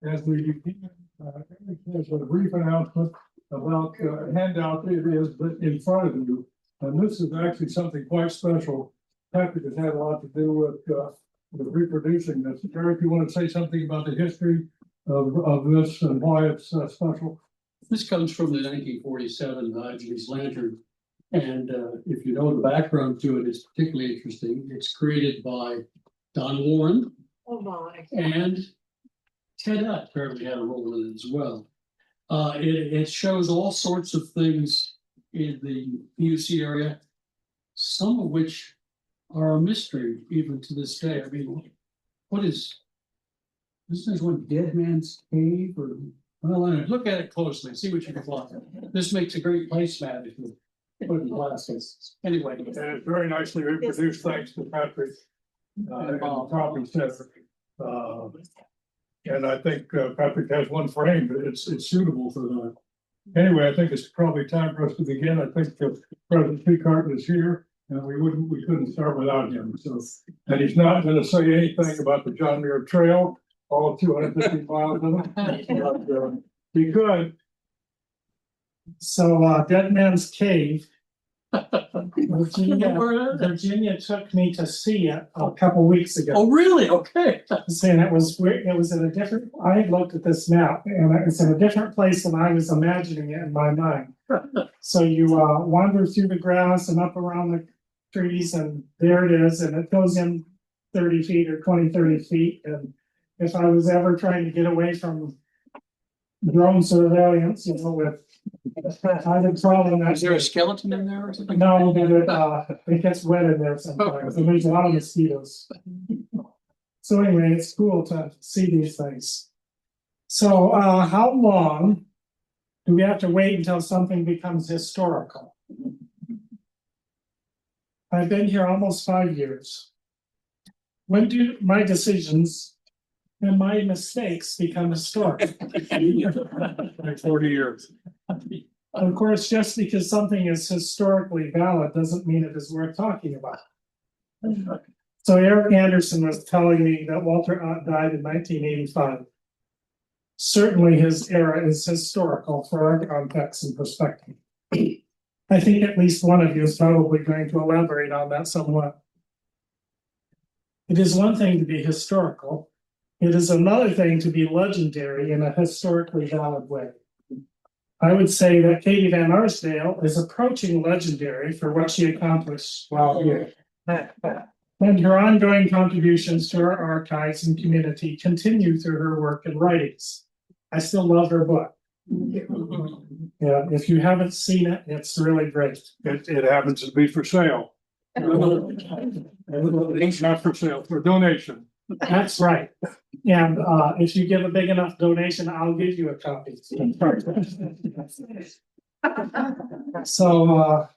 as we begin, there's a brief announcement about handout it is in front of you. And this is actually something quite special. Patrick has had a lot to do with reproducing this. Eric, you want to say something about the history of this and why it's special? This comes from the 1947 Diogenes lantern. And if you know the background to it, it's particularly interesting. It's created by Don Warren. Oh my. And Ted apparently had a role in it as well. It shows all sorts of things in the PUC area, some of which are a mystery even to this day. I mean, what is this? One Dead Man's Cave, or well, look at it closely, see what you can find. This makes a great placemat if you put it in glasses. Anyway, And it's very nicely reproduced, thanks to Patrick and Property Center. And I think Patrick has one frame, but it's suitable for that. Anyway, I think it's probably time for us to begin. I think President Trecartin is here, and we couldn't start without him. So, and he's not going to say anything about the John Muir Trail, all 250 miles of it. But, he could. So Dead Man's Cave. Virginia took me to see it a couple weeks ago. oh really? Okay. And it was in a different, I had looked at this map and it's in a different place than I was imagining it in my mind. So you wander through the grass and up around the trees, and there it is, and it goes in 30 feet or 30 feet. And if I was ever trying to get away from drone surveillance, with I had trouble. Is there a skeleton in there or something? No, but it gets wet in there sometimes, and there's a lot of mosquitoes. So anyway, it's cool to see these things. So how long do we have to wait until something becomes historical? I've been here almost 5 years. When do my decisions and my mistakes become historic? Like 40 years. Of course, just because something is historically valid doesn't mean it is worth talking about. So Eric Anderson was telling me that Walter Utt died in 1985. Certainly his era is historical for our context and perspective. I think at least one of you is probably going to elaborate on that somewhat. It is one thing to be historical. It is another thing to be legendary in a historically valid way. I would say that Katie Van Arsdale is approaching legendary for what she accomplished while here. And her ongoing contributions to our archives and community continue through her work and writings. I still love her book. Yeah, if you haven't seen it, it's really great. It happens to be for sale. It's not for sale, for donation. That's right. And if you give a big enough donation, I'll give you a copy. So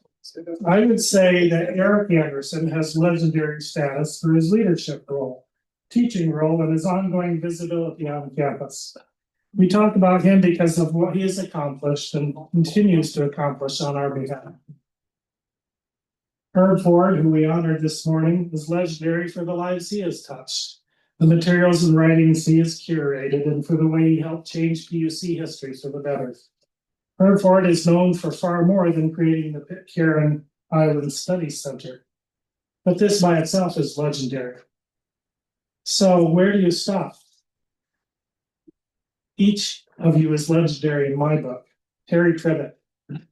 I would say that Eric Anderson has legendary status for his leadership role, teaching role, and his ongoing visibility on campus. We talk about him because of what he has accomplished and continues to accomplish on our behalf. Herb Ford, who we honored this morning, is legendary for the lives he has touched, the materials and writings he has curated, and for the way he helped change PUC history for the better. Herb Ford is known for far more than creating the Pitcairn Island Study Center, but this by itself is legendary. So where do you stop? Each of you is legendary in my book. Terry Tribbett,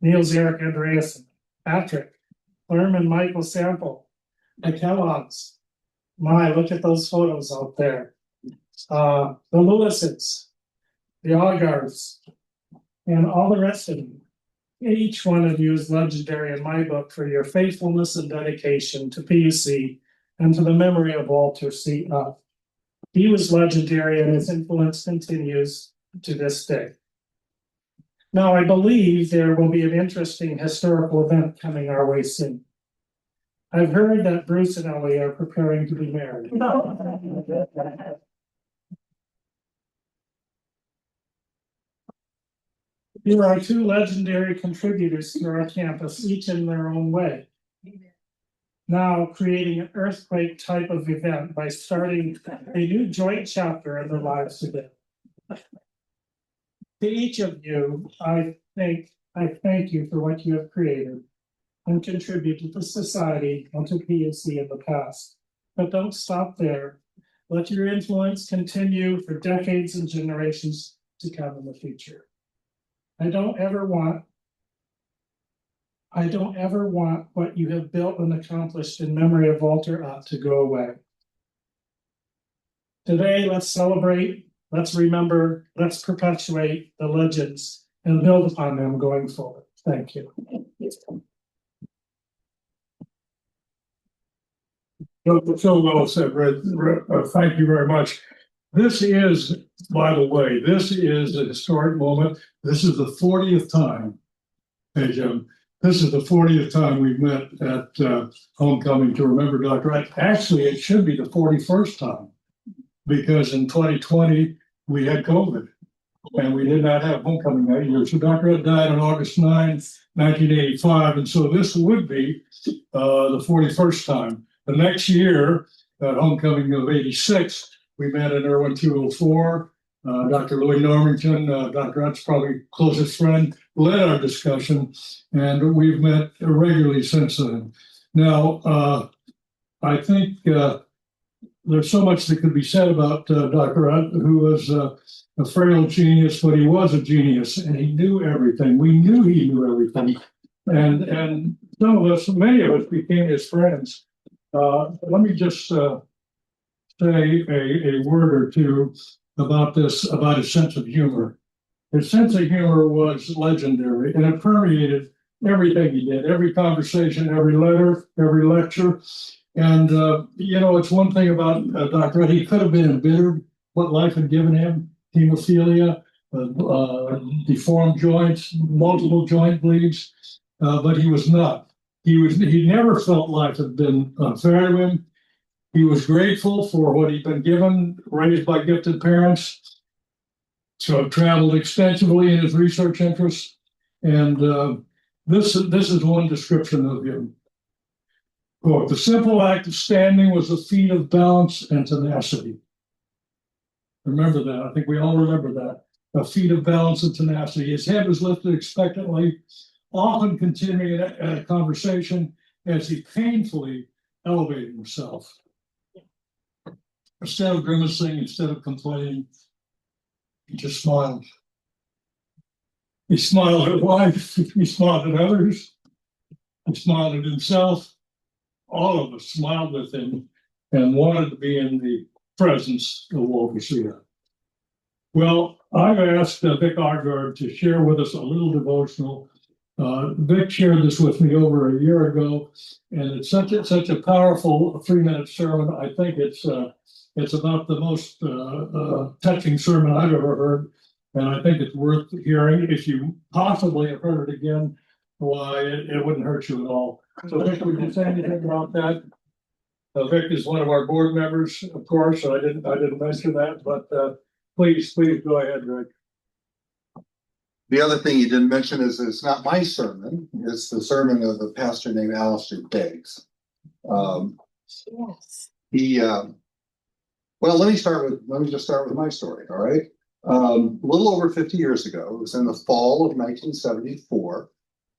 Niels Erik Andreasen, Patrick, Lerman Michael Sample, the Kellogg's. My, look at those photos out there. The Lewises, the Aagaards, and all the rest of you. Each one of you is legendary in my book for your faithfulness and dedication to PUC and to the memory of Walter C. Utt. He was legendary, and his influence continues to this day. Now, I believe there will be an interesting historical event coming our way soon. I've heard that Bruce and Ellie are preparing to be married. There are two legendary contributors to our campus, each in their own way. Now creating an earthquake type of event by starting a new joint chapter in their lives today. To each of you, I thank you for what you have created and contributed to society and to PUC in the past. But don't stop there. Let your influence continue for decades and generations to come in the future. I don't ever want what you have built and accomplished in memory of Walter Utt to go away. Today, let's celebrate, let's remember, let's perpetuate the legends and build upon them going forward. Thank you. So well said, Red. Thank you very much. This is, by the way, this is a historic moment. This is the 40th time, hey Jim, this is the 40th time we've met at homecoming to remember Dr. Utt. Actually, it should be the 41st time, because in 2020 we had COVID and we did not have homecoming that year. So Dr. Utt died on August 9th, 1985, and so this would be the 41st time. The next year, at homecoming of '86, we met in Irwin 204. Dr. Louis Normington, Dr. Utt's probably closest friend, led our discussion, and we've met regularly since then. Now, I think there's so much that could be said about Dr. Utt, who was a frail genius, but he was a genius, and he knew everything. We knew he knew everything, and some of us, many of us, became his friends. Let me just say a word or two about this, about his sense of humor. His sense of humor was legendary, and it permeated everything he did, every conversation, every letter, every lecture. And, it's one thing about Dr. Utt, he could have been embittered what life had given him, hemophilia, deformed joints, multiple joint bleeds, but he was not. He never felt life had been unfair to him. He was grateful for what he'd been given, raised by gifted parents, to have traveled extensively in his research interests. And this is one description of him. Quote, the simple act of standing was a feat of balance and tenacity. Remember that. I think we all remember that. A feat of balance and tenacity. His head was lifted expectantly, often continuing a conversation as he painfully elevated himself. Instead of grimacing, instead of complaining, he just smiled. He smiled at life, he smiled at others, he smiled at himself. All of us smiled with him and wanted to be in the presence of Walter C. Utt. Well, I've asked Vic Aagaard to share with us a little devotional. Vic shared this with me over a year ago, and it's such a powerful 3-minute sermon. I think it's about the most touching sermon I've ever heard, and I think it's worth hearing. If you possibly have heard it again, why it wouldn't hurt you at all. So Vic, would you say anything about that? Vic is one of our board members, of course. So I didn't mention that, but please go ahead, Vic. The other thing you didn't mention is it's not my sermon; it's the sermon of a pastor named Alistair Beggs. Yes. Well, let me just start with my story. All right. A little over 50 years ago, it was in the fall of 1974.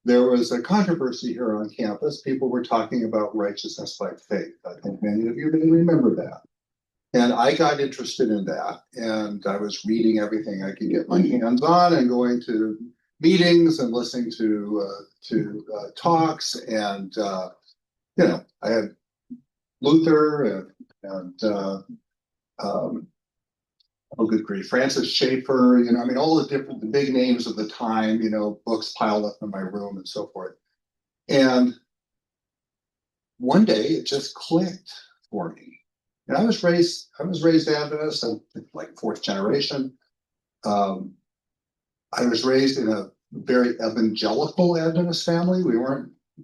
There was a controversy here on campus. People were talking about righteousness by faith. I think many of you may remember that. And I got interested in that, and I was reading everything I could get my hands on and going to meetings and listening to talks. And, I had Luther and oh, good grief, Francis Schaeffer, all the big names of the time, books piled up in my room and so forth. And one day it just clicked for me. And I was raised Adventist, and like fourth generation. I was raised in a very evangelical Adventist family.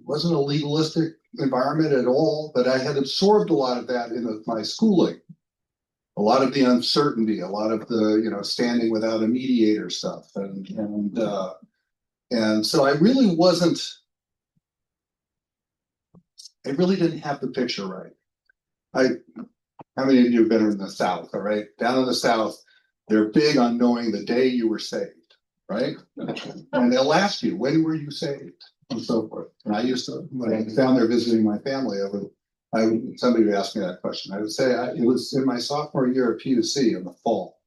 Wasn't a legalistic environment at all, but I had absorbed a lot of that in my schooling. A lot of the uncertainty, a lot of the, standing without a mediator stuff. And so I really didn't have the picture right. How many of you have been in the South, all right? Down in the South, they're big on knowing the day you were saved. right? And they'll ask you, when were you saved? And so forth. And I used to, when I was down there visiting my family, somebody would ask me that question. I would say it was in my sophomore year at PUC in the fall.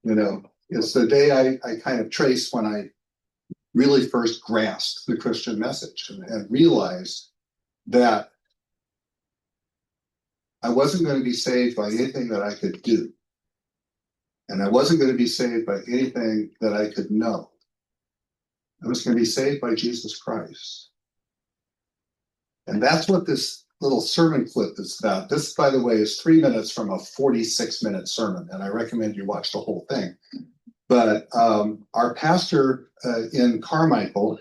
You know, it's the day I kind of traced when I really first grasped the Christian message and realized that I wasn't going to be saved by anything that I could do. And I wasn't going to be saved by anything that I could know. I was going to be saved by Jesus Christ. And that's what this little sermon clip is about. This, by the way, is 3 minutes from a 46-minute sermon, and I recommend you watch the whole thing. But our pastor in Carmichael,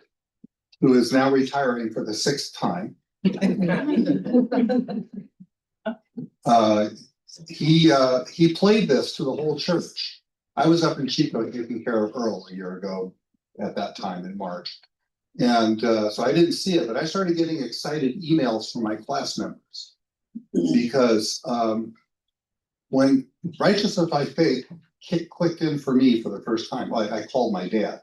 who is now retiring for the 6th time, he played this to the whole church. I was up in Chico taking care of Earl a year ago at that time in March. And so I didn't see it, but I started getting excited emails from my class members because when Righteousness by Faith clicked in for me for the first time, I called my dad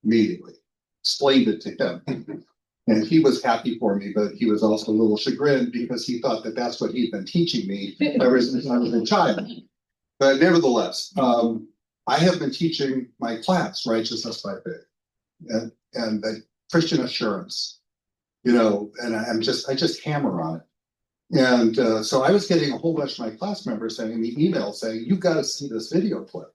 immediately, explained it to him. And he was happy for me, but he was also a little chagrined because he thought that that's what he'd been teaching me ever since I was a child. But nevertheless, I have been teaching my class Righteousness by Faith and the Christian assurance, you know, and I just hammer on it. And so I was getting a whole bunch of my class members sending me emails saying, you've got to see this video clip.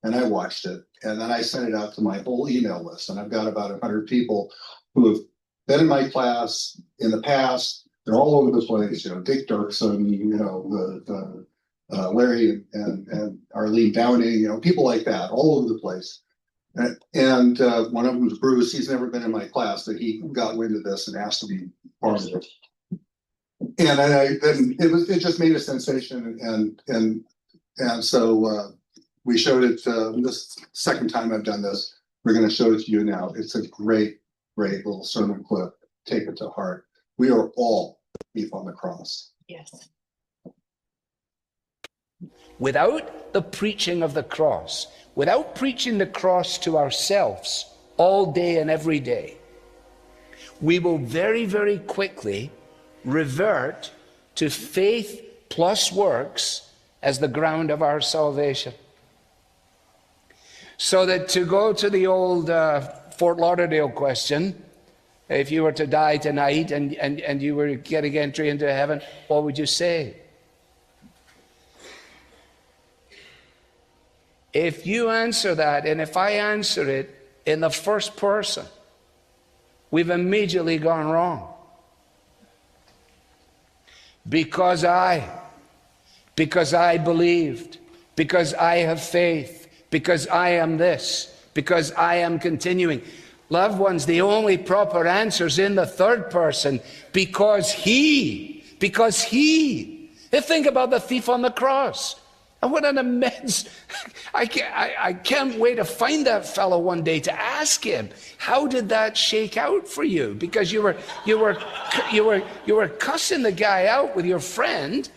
And I watched it, and then I sent it out to my whole email list. And I've got about 100 people who have been in my class in the past. They're all over the place, you know, Dick Dirksen, you know, the Larry and Arlene Downing, you know, people like that, all over the place. And one of them was Bruce. He's never been in my class, but he got wind of this and asked to be part of it. And then it just made a sensation, and so we showed it. This second time I've done this, we're going to show it to you now. It's a great little sermon clip. Take it to heart. We are all the thief on the cross. Yes. Without the preaching of the cross, without preaching the cross to ourselves all day and every day, we will very, very quickly revert to faith plus works as the ground of our salvation. So that, to go to the old Fort Lauderdale question, if you were to die tonight and you were getting entry into heaven, what would you say? If you answer that, and if I answer it in the first person, we've immediately gone wrong. Because I believed, because I have faith, because I am this, because I am continuing. Loved ones, the only proper answer is in the third person, because he. Think about the thief on the cross. And what an immense, I can't wait to find that fellow one day to ask him, how did that shake out for you? Because you were cussing the guy out with your friend.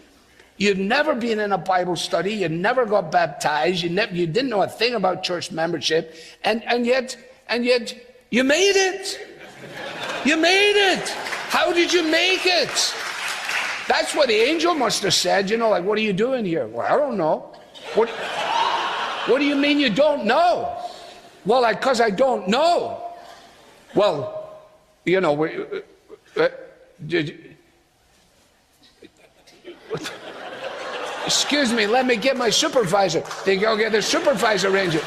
You'd never been in a Bible study. You never got baptized. You didn't know a thing about church membership. And yet you made it. You made it. How did you make it? That's what the angel must have said, you know, like, what are you doing here? Well, I don't know. What do you mean you don't know? Well, because I don't know. Well, you know, excuse me, let me get my supervisor. They go get the supervisor ranger.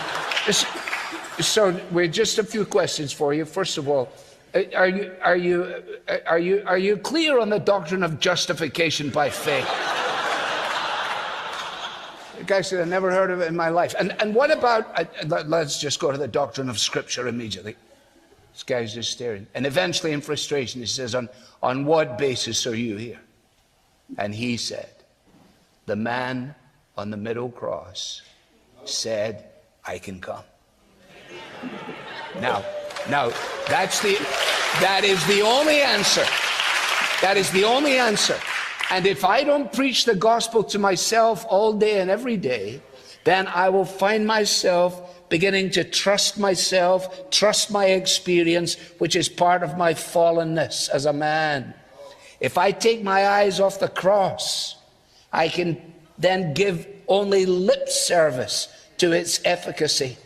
So, just a few questions for you. First of all, are you clear on the doctrine of justification by faith? The guy said, I never heard of it in my life. And what about, let's just go to the doctrine of Scripture immediately. This guy's just staring. And eventually, in frustration, he says, on what basis are you here? And he said, the man on the middle cross said, I can come. Now, that is the only answer. That is the only answer. And if I don't preach the gospel to myself all day and every day, then I will find myself beginning to trust myself, trust my experience, which is part of my fallenness as a man. If I take my eyes off the cross, I can then give only lip service to its efficacy,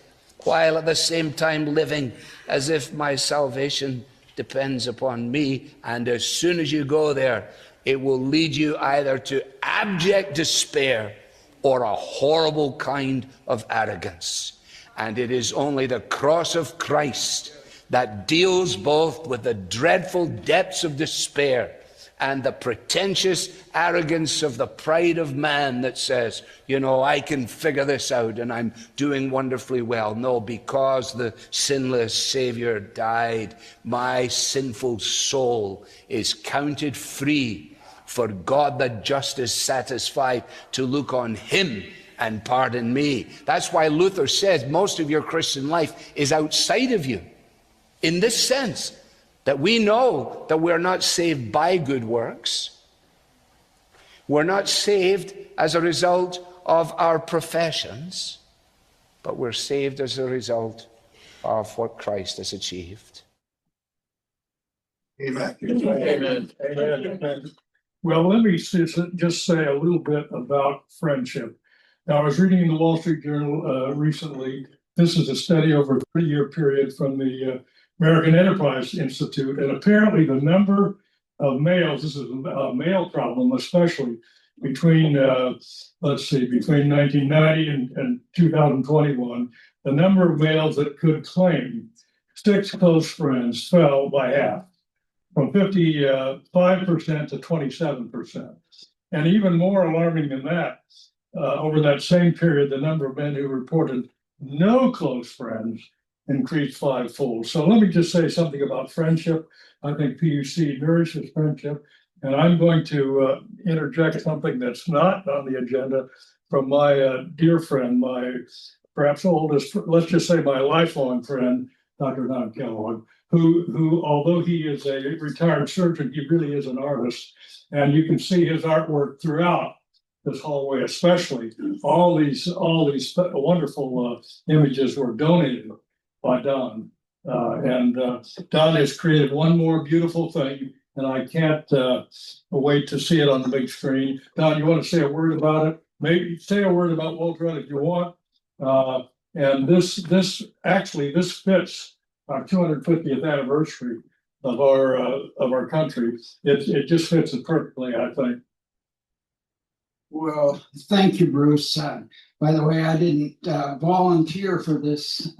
while at the same time living as if my salvation depends upon me. And as soon as you go there, it will lead you either to abject despair or a horrible kind of arrogance. And it is only the cross of Christ that deals both with the dreadful depths of despair and the pretentious arrogance of the pride of man that says, you know, I can figure this out and I'm doing wonderfully well. No, because the sinless Savior died, my sinful soul is counted free, for God the just is satisfied to look on him and pardon me. That's why Luther says most of your Christian life is outside of you, in this sense, that we know that we're not saved by good works. We're not saved as a result of our professions, but we're saved as a result of what Christ has achieved. Amen. Amen. Amen. Well, let me just say a little bit about friendship. Now, I was reading in the Wall Street Journal recently. This is a study over a 3-year period from the American Enterprise Institute, and apparently the number of males, this is a male problem, especially between, between 1990 and 2021, the number of males that could claim 6 close friends fell by half, from 55% to 27%. And even more alarming than that, over that same period, the number of men who reported no close friends increased 5-fold. So let me just say something about friendship. I think PUC nourishes friendship, and I'm going to interject something that's not on the agenda from my dear friend, my perhaps oldest, let's just say my lifelong friend, Dr. Don Kellogg, who although he is a retired surgeon, he really is an artist, and you can see his artwork throughout this hallway, especially all these wonderful images were donated by Don. Don has created one more beautiful thing, and I can't wait to see it on the big screen. Don, you want to say a word about it? Maybe say a word about Walter if you want. And this fits our 250th anniversary of our country. It just fits it perfectly, I think. Well, thank you, Bruce. By the way, I didn't volunteer for this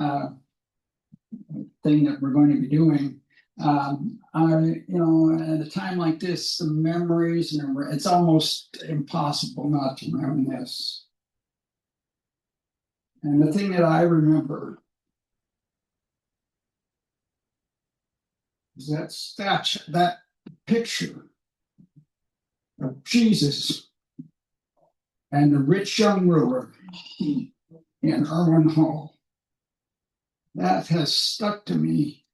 thing that we're going to be doing. At a time like this, the memories, it's almost impossible not to reminisce. And the thing that I remember is that statue, that picture of Jesus and the rich young ruler in Irwin Hall. That has stuck to me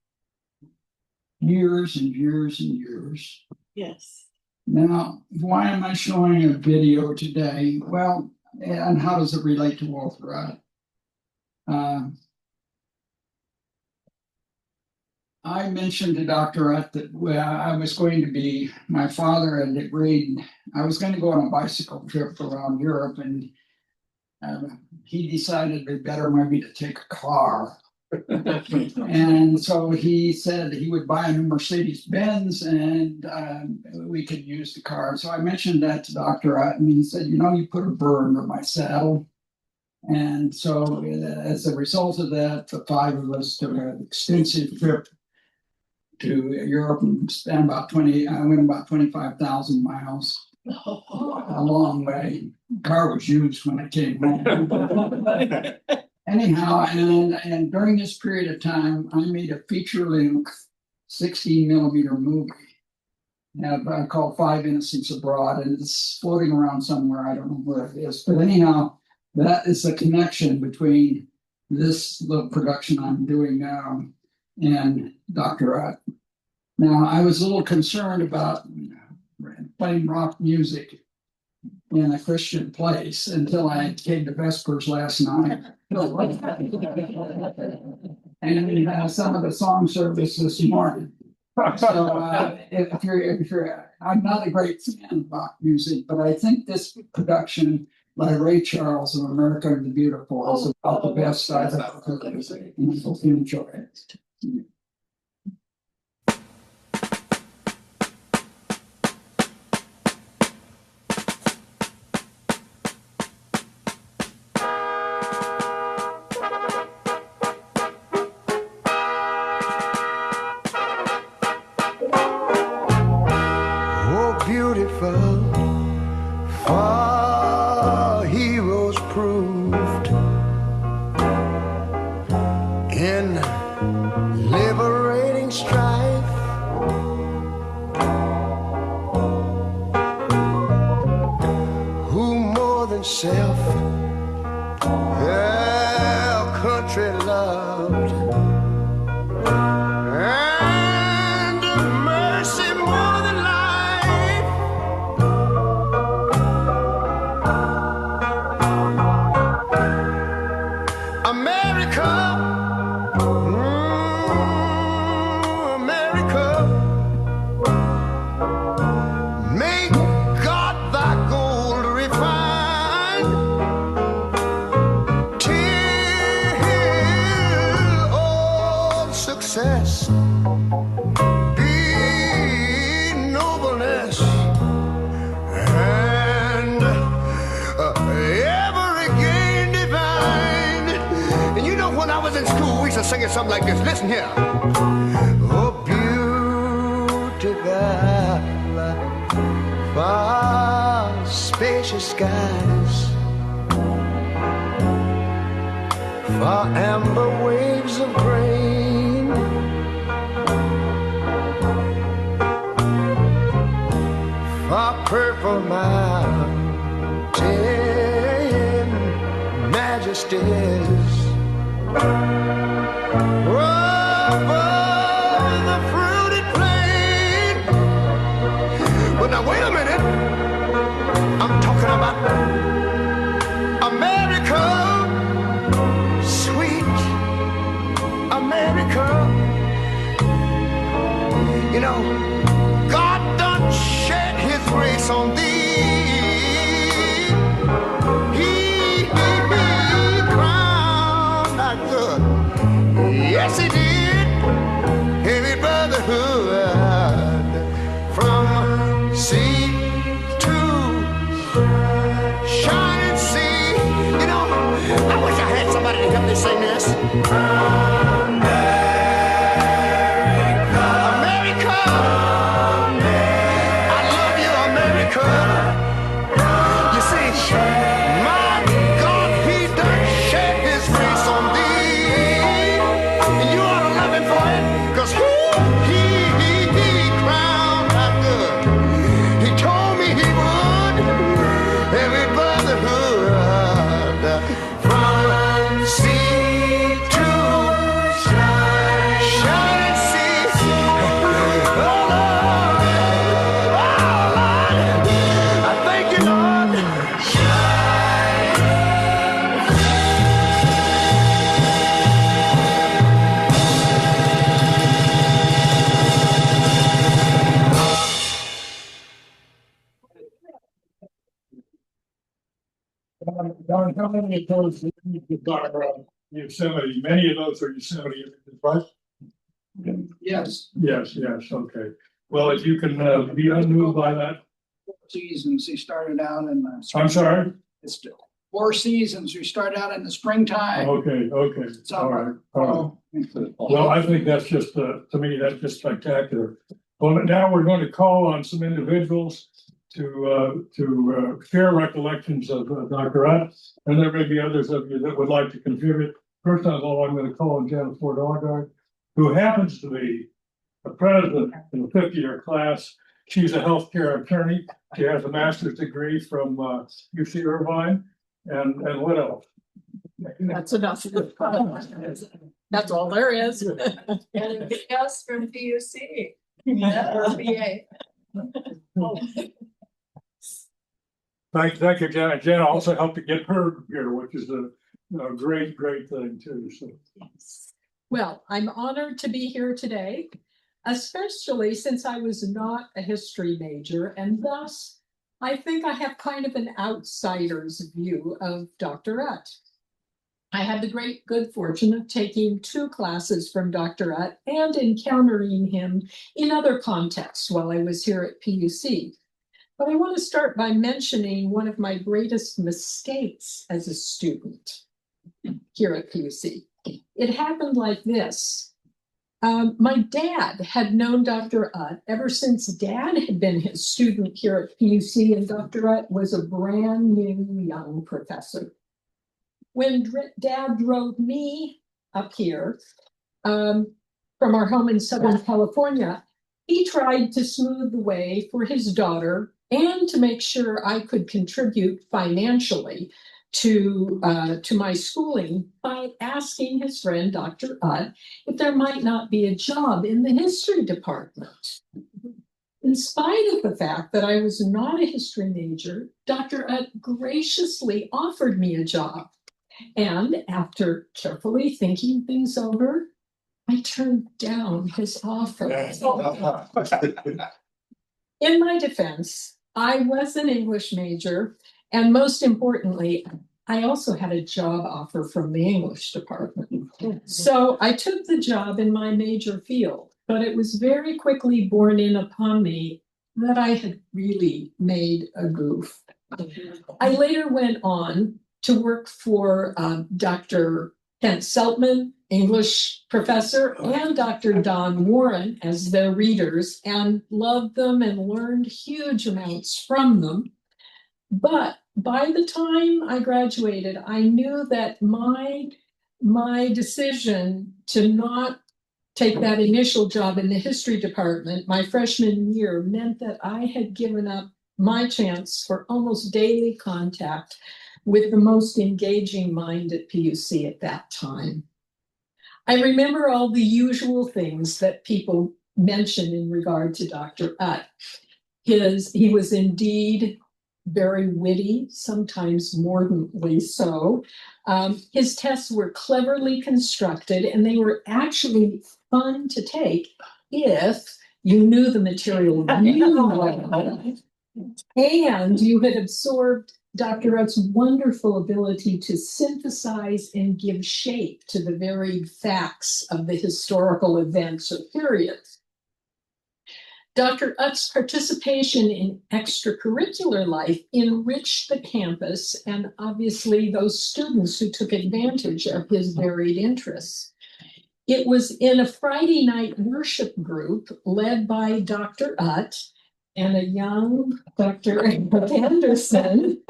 years and years and years. Yes. Now, why am I showing a video today? Well, and how does it relate to Walter Utt? I mentioned to Dr. Utt that I was going to be, my father had agreed, I was going to go on a bicycle trip around Europe, and he decided it better maybe to take a car. And so he said he would buy a new Mercedes Benz and we could use the car. So I mentioned that to Dr. Utt, and he said, you put a burr under my saddle. And so as a result of that, the 5 of us took an extensive trip to Europe and spent I went about 25,000 miles. A long way. The car was used when I came home. Anyhow, and during this period of time, I made a feature-length 16mm movie called 5 Innocents Abroad, and it's floating around somewhere. I don't know where it is. But anyhow, that is the connection between this little production I'm doing now and Dr. Utt. Now, I was a little concerned about playing rock music in a Christian place until I came to Vespers last night. And some of the song service this morning. So if you're, I'm not a great fan of Bach music, but I think this production by Ray Charles of America the Beautiful is about the best I've ever heard. And I hope you enjoy it. For heroes proved in liberating strife, who more than self their country loved, and mercy more than life. America, America, may God thy gold refine, till all success be nobleness, and ever again divine. And you know, when I was in school, we used to sing it something like this. Listen here. Oh, beautiful, far spacious skies, far amber waves of grain, far purple mountain majesties, over the fruited plain. But now wait a minute, I'm talking about America, sweet America. You know, God done shed his grace on thee. He crowned thy good. Yes, he did. Heavy brotherhood from sea to shining sea. You know, I wish I had somebody to help me sing this. America, I love you, America. You see, my God, he done shed his grace on thee, and you ought to love him for it, because he crowned thy good. He told me he would. Every brotherhood from sea to shining sea. Oh, Lord, I thank you, Lord. Don, how many of those are Yosemite? Many of those are Yosemite images, right? Yes, Yes, okay. Well, if you can be unmoved by that. seasons. He started out in the. I'm sorry? It's 4 seasons. We start out in the springtime. Okay, all right. Well, I think that's just, to me, that's just spectacular. Well, now we're going to call on some individuals to share recollections of Dr. Utt, and there may be others of you that would like to contribute. First of all, I'm going to call on Jana Ford Aagaard, who happens to be a president in the 50-year class. She's a healthcare attorney. She has a master's degree from UC Irvine. And what else? That's enough. That's all there is. And a BS from PUC. Yeah, or BA. Thank you, Jana. Jana also helped to get her here, which is a great thing too, so. Well, I'm honored to be here today, especially since I was not a history major, and thus I think I have kind of an outsider's view of Dr. Utt. I had the great good fortune of taking 2 classes from Dr. Utt and encountering him in other contexts while I was here at PUC. But I want to start by mentioning one of my greatest mistakes as a student here at PUC. It happened like this. My dad had known Dr. Utt ever since Dad had been his student here at PUC, and Dr. Utt was a brand new young professor. When Dad drove me up here from our home in Southern California, he tried to smooth the way for his daughter and to make sure I could contribute financially to my schooling by asking his friend, Dr. Utt, if there might not be a job in the history department. In spite of the fact that I was not a history major, Dr. Utt graciously offered me a job. And after carefully thinking things over, I turned down his offer. In my defense, I was an English major, and most importantly, I also had a job offer from the English department. So I took the job in my major field, but it was very quickly borne in upon me that I had really made a goof. I later went on to work for Dr. Kent Seltman, English professor, and Dr. Don Warren as their readers, and loved them and learned huge amounts from them. But by the time I graduated, I knew that my decision to not take that initial job in the history department my freshman year meant that I had given up my chance for almost daily contact with the most engaging mind at PUC at that time. I remember all the usual things that people mention in regard to Dr. Utt. He was indeed very witty, sometimes mordantly so. His tests were cleverly constructed, and they were actually fun to take if you knew the material really well, and you had absorbed Dr. Utt's wonderful ability to synthesize and give shape to the varied facts of the historical events or periods. Dr. Utt's participation in extracurricular life enriched the campus and obviously those students who took advantage of his varied interests. It was in a Friday night worship group led by Dr. Utt and a young Dr. Anderson,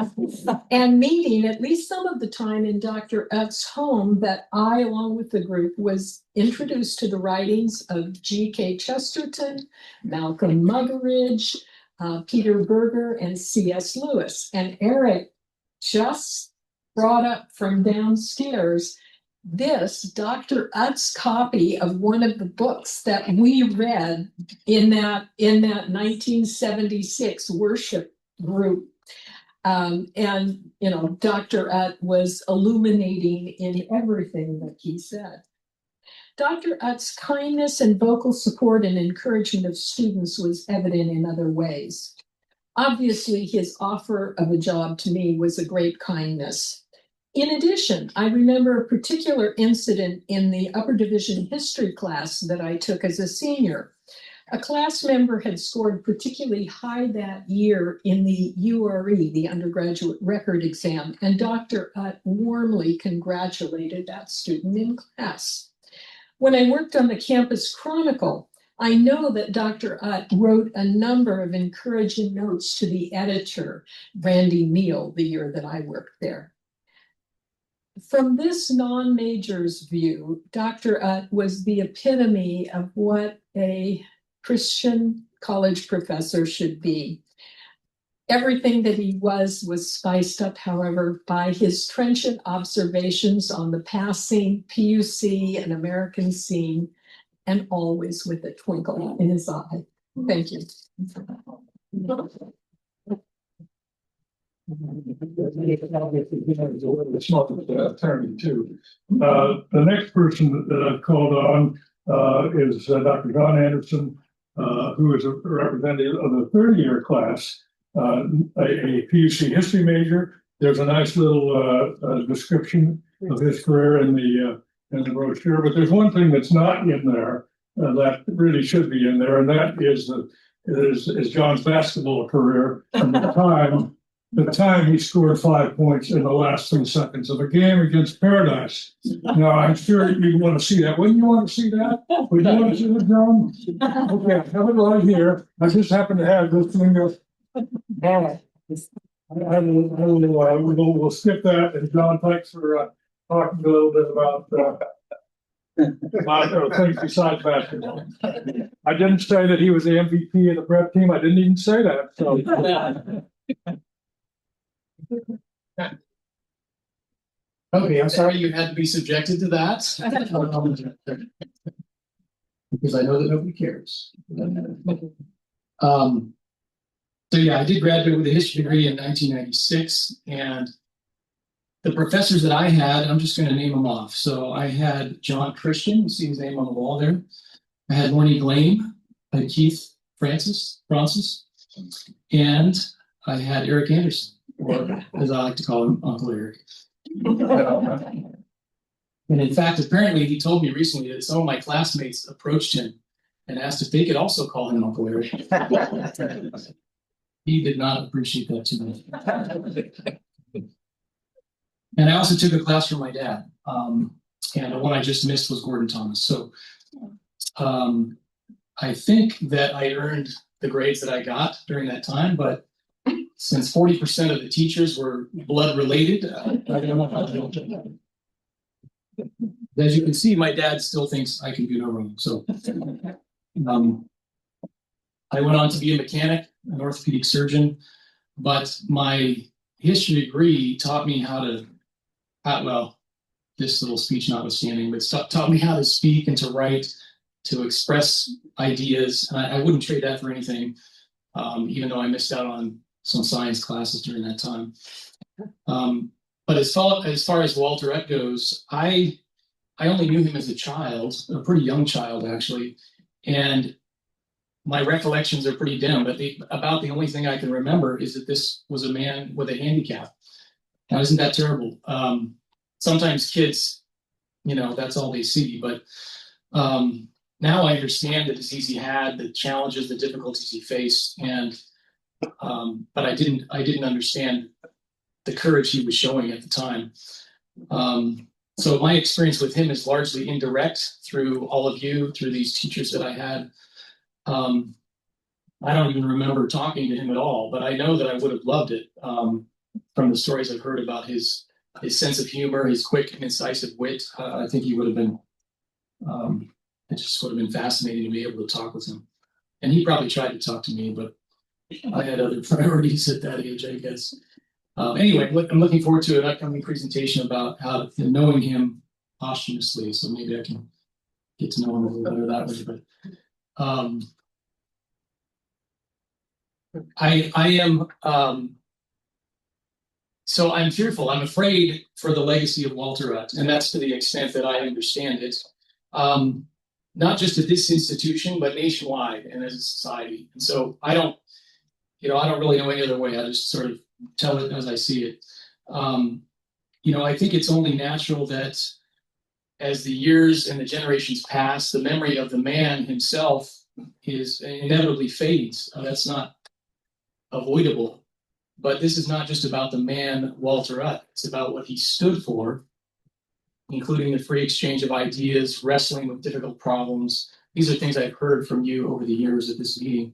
and meeting at least some of the time in Dr. Utt's home that I, along with the group, was introduced to the writings of G.K. Chesterton, Malcolm Muggeridge, Peter Berger, and C.S. Lewis. And Eric just brought up from downstairs this Dr. Utt's copy of one of the books that we read in that 1976 worship group. And Dr. Utt was illuminating in everything that he said. Dr. Utt's kindness and vocal support and encouragement of students was evident in other ways. Obviously, his offer of a job to me was a great kindness. In addition, I remember a particular incident in the upper division history class that I took as a senior. A class member had scored particularly high that year in the URE, the undergraduate record exam, and Dr. Utt warmly congratulated that student in class. When I worked on the campus chronicle, I know that Dr. Utt wrote a number of encouraging notes to the editor, Randy Neal, the year that I worked there. From this non-major's view, Dr. Utt was the epitome of what a Christian college professor should be. Everything that he was spiced up, however, by his trenchant observations on the passing PUC and American scene, and always with a twinkle in his eye. Thank you. Attorney too. The next person that I've called on is Dr. John Anderson, who is a representative of the third-year class, a PUC history major. There's a nice little description of his career in the brochure, but there's one thing that's not in there that really should be in there, and that is John's basketball career and the time he scored 5 points in the last 3 seconds of a game against Paradise. Now, I'm sure you want to see that. Wouldn't you want to see that? Would you want to see that, John? Okay, I have it right here. I just happen to have this thing. We'll skip that. And John, thanks for talking a little bit about things besides basketball. I didn't say that he was the MVP of the prep team. I didn't even say that. So. Okay, I'm sorry you had to be subjected to that. Because I know that nobody cares. So yeah, I did graduate with a history degree in 1996, and the professors that I had, I'm just going to name them off. So I had John Christian, you see his name on the wall there. I had Morny Blame, I had Keith Francis, and I had Eric Anderson, or as I like to call him, Uncle Eric. And in fact, apparently he told me recently that some of my classmates approached him and asked if they could also call him Uncle Eric. He did not appreciate that too much. And I also took a class from my dad. And the one I just missed was Gordon Thomas. So I think that I earned the grades that I got during that time, but since 40% of the teachers were blood related, I don't know how to do it. As you can see, my dad still thinks I can do no wrong. So I went on to be a mechanic, an orthopedic surgeon, but my history degree taught me how to, well, this little speech notwithstanding, but taught me how to speak and to write, to express ideas. And I wouldn't trade that for anything, even though I missed out on some science classes during that time. But as far as Walter Utt goes, I only knew him as a child, a pretty young child actually, and my recollections are pretty dim, but about the only thing I can remember is that this was a man with a handicap. Now, isn't that terrible? Sometimes kids, that's all they see, but now I understand the disease he had, the challenges, the difficulties he faced, and but I didn't understand the courage he was showing at the time. So my experience with him is largely indirect through all of you, through these teachers that I had. I don't even remember talking to him at all, but I know that I would have loved it from the stories I've heard about his sense of humor, his quick and incisive wit. I think he would have been, it just would have been fascinating to be able to talk with him. And he probably tried to talk to me, but I had other priorities at that age, I guess. Anyway, I'm looking forward to an upcoming presentation about how knowing him posthumously. So maybe I can get to know him a little better that way. But I am so I'm fearful. I'm afraid for the legacy of Walter Utt, and that's to the extent that I understand it. Not just at this institution, but nationwide and as a society. And so I don't really know any other way. I just sort of tell it as I see it. I think it's only natural that as the years and the generations pass, the memory of the man himself inevitably fades. That's not avoidable. But this is not just about the man, Walter Utt. It's about what he stood for, including the free exchange of ideas, wrestling with difficult problems. These are things I've heard from you over the years at this meeting.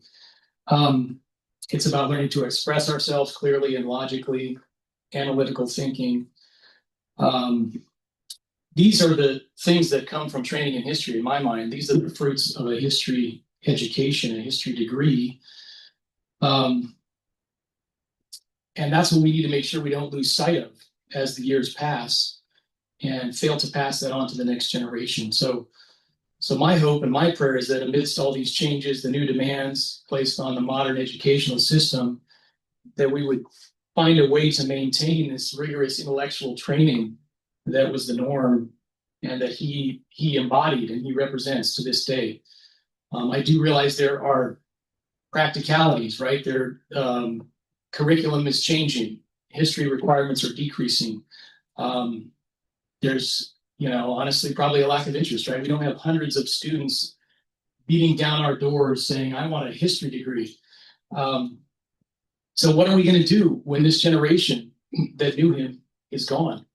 It's about learning to express ourselves clearly and logically, analytical thinking. These are the things that come from training in history, in my mind. These are the fruits of a history education, a history degree. And that's what we need to make sure we don't lose sight of as the years pass and fail to pass that on to the next generation. So my hope and my prayer is that amidst all these changes, the new demands placed on the modern educational system, that we would find a way to maintain this rigorous intellectual training that was the norm and that he embodied and he represents to this day. I do realize there are practicalities, right? Their curriculum is changing. History requirements are decreasing. There's, honestly, probably a lack of interest, right? We don't have hundreds of students beating down our doors saying, I want a history degree. So what are we going to do when this generation that knew him is gone?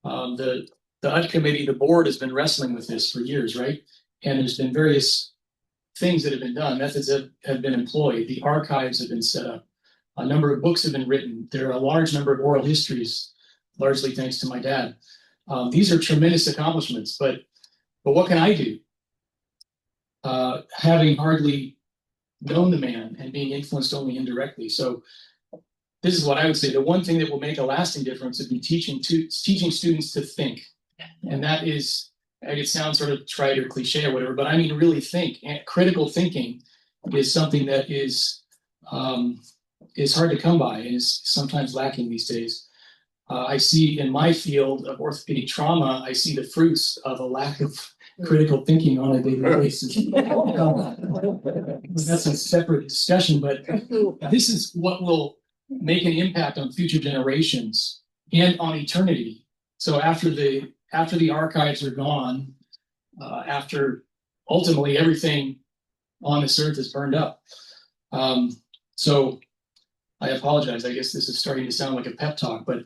The Utt committee, the board has been wrestling with this for years, right? And there's been various things that have been done, methods that have been employed. The archives have been set up. A number of books have been written. There are a large number of oral histories, largely thanks to my dad. These are tremendous accomplishments, but what can I do? Having hardly known the man and being influenced only indirectly. So this is what I would say. The one thing that will make a lasting difference would be teaching students to think. And that is, it sounds sort of trite or cliche or whatever, but I mean really think. And critical thinking is something that is hard to come by and is sometimes lacking these days. I see in my field of orthopedic trauma, I see the fruits of a lack of critical thinking on a daily basis. That's a separate discussion, but this is what will make an impact on future generations and on eternity. So after the archives are gone, after ultimately everything on this earth is burned up. So I apologize. I guess this is starting to sound like a pep talk, but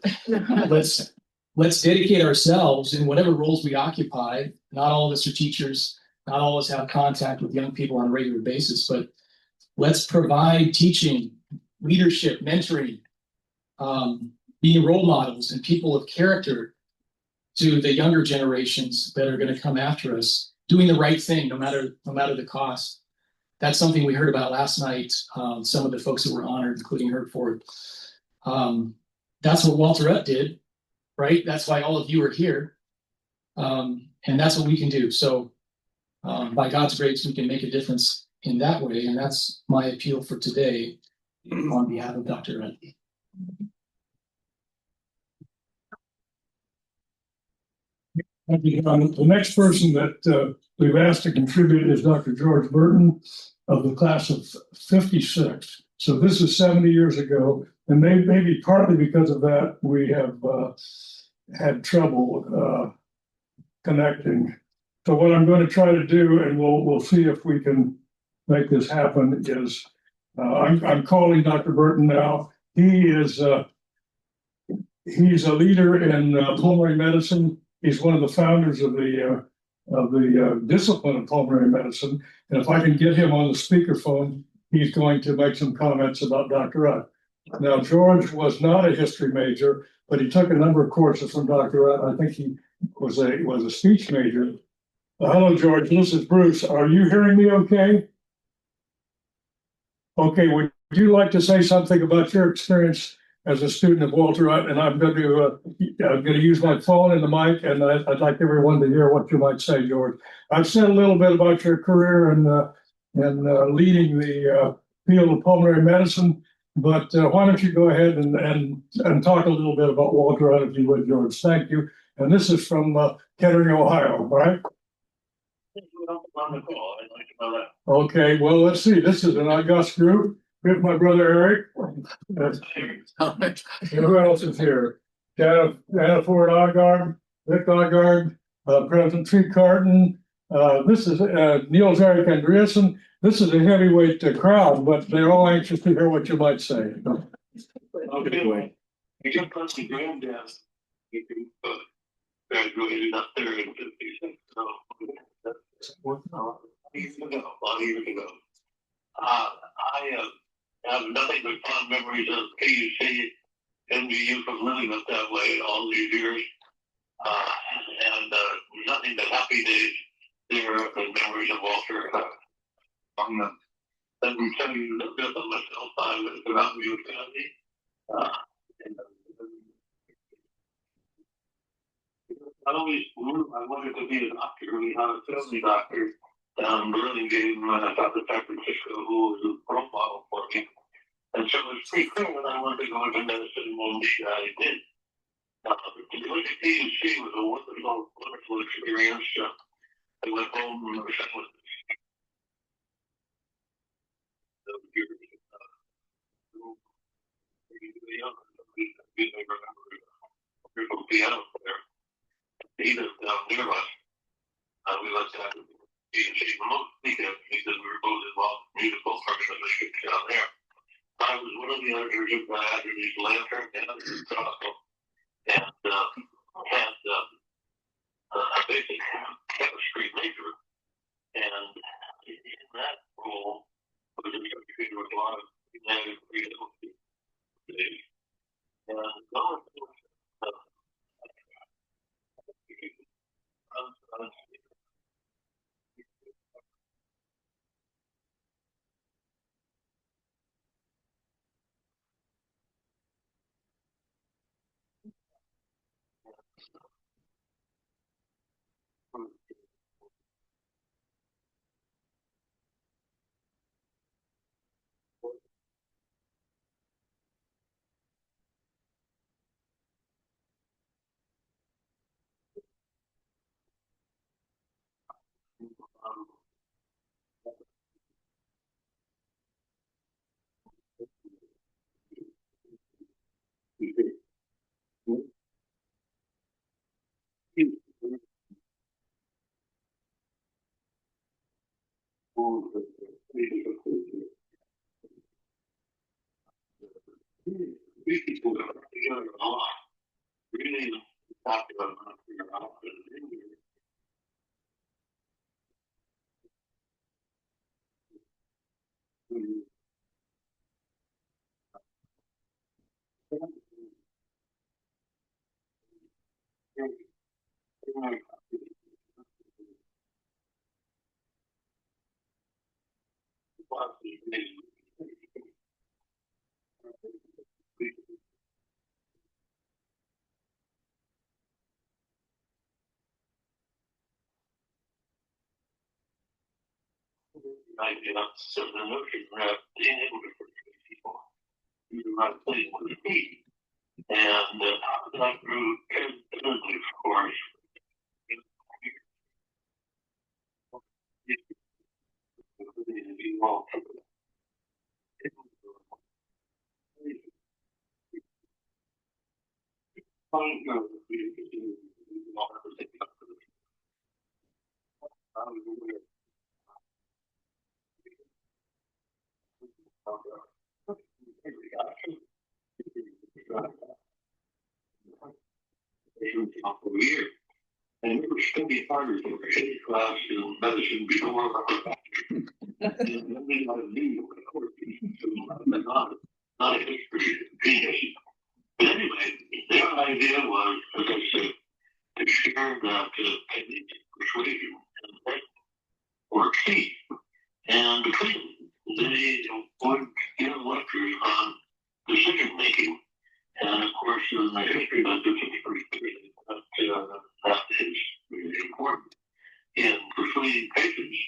let's dedicate ourselves in whatever roles we occupy. Not all of us are teachers. Not all of us have contact with young people on a regular basis, but let's provide teaching, leadership, mentoring, being role models and people of character to the younger generations that are going to come after us, doing the right thing, no matter the cost. That's something we heard about last night. Some of the folks that were honored, including Hertford. That's what Walter Utt did, right? That's why all of you are here. And that's what we can do. So by God's grace, we can make a difference in that way. And that's my appeal for today on behalf of Dr. Utt. Thank you, John. The next person that we've asked to contribute is Dr. George Burton of the class of 56. So this is 70 years ago, and maybe partly because of that, we have had trouble connecting. So what I'm going to try to do, and we'll see if we can make this happen, is I'm calling Dr. Burton now. He's a leader in pulmonary medicine. He's one of the founders of the discipline of pulmonary medicine. And if I can get him on the speakerphone, he's going to make some comments about Dr. Utt. Now, George was not a history major, but he took a number of courses from Dr. Utt. I think he was a speech major. Hello, George. This is Bruce. Are you hearing me okay? Okay, would you like to say something about your experience as a student of Walter Utt? And I'm going to use my phone and the mic, and I'd like everyone to hear what you might say, George. I've said a little bit about your career and leading the field of pulmonary medicine, but why don't you go ahead and talk a little bit about Walter Utt, if you would, George. Thank you. And this is from Kettering, Ohio, right? Okay, well, let's see. This is an august group. With my brother Eric. Who else is here? Jana Aagaard, Vic Aagaard, President Trecartin. This is Niels Erik Andreasen. This is a heavyweight crowd, but they're all anxious to hear what you might say. Okay. You just put the granddad. Graduated up there in 56. So that's years ago. I have nothing but fond memories of PUC and the youth of living up that way all these years. And nothing but happy days there and memories of Walter. Let me tell you a little bit about myself. I was around the Academy. I always knew I wanted to be a doctor. We had a family doctor down in Burlingame, south of San Francisco, who was a role model for me. And so it was pretty clear that I wanted to go into medicine, and I did. To go to PUC was a wonderful, wonderful experience. I went home and was with piano player. He lived down near us. We left that remote because we were both involved in musical organizations down there. I was one of the editors of that, and these lantern and had a basic chemistry major. And in that role, was associated with a lot of genetic reality. And people that are together a lot really talk about figure out so the notion that being able to persuade people do the right thing was key. And that grew tendency, of course. Year. And we were studying harder for any class in medicine before and then we got a new course, not a history genius. But anyway, their idea was, as I said, to share that technique of persuasion and or key. And between they would give lectures on decision making. And of course, in the history of this is pretty clear that is really important in persuading patients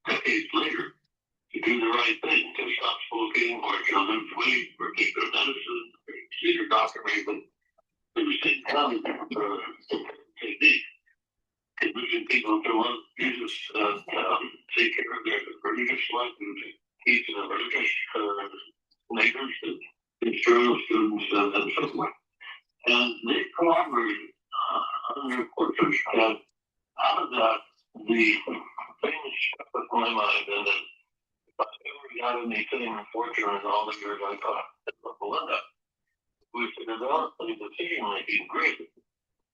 decades later to do the right thing, to stop smoking or to lose weight or take their medicine, or see your doctor even. It was the common technique. Convincing people to love Jesus and take care of their religious life and teach the religious neighbors and material students and so forth. And they collaborated on their courses. And out of that, the thing that stuck with my mind, and that if I ever got anything unfortunate in all the years I taught at Melinda, was to develop a decision-making grid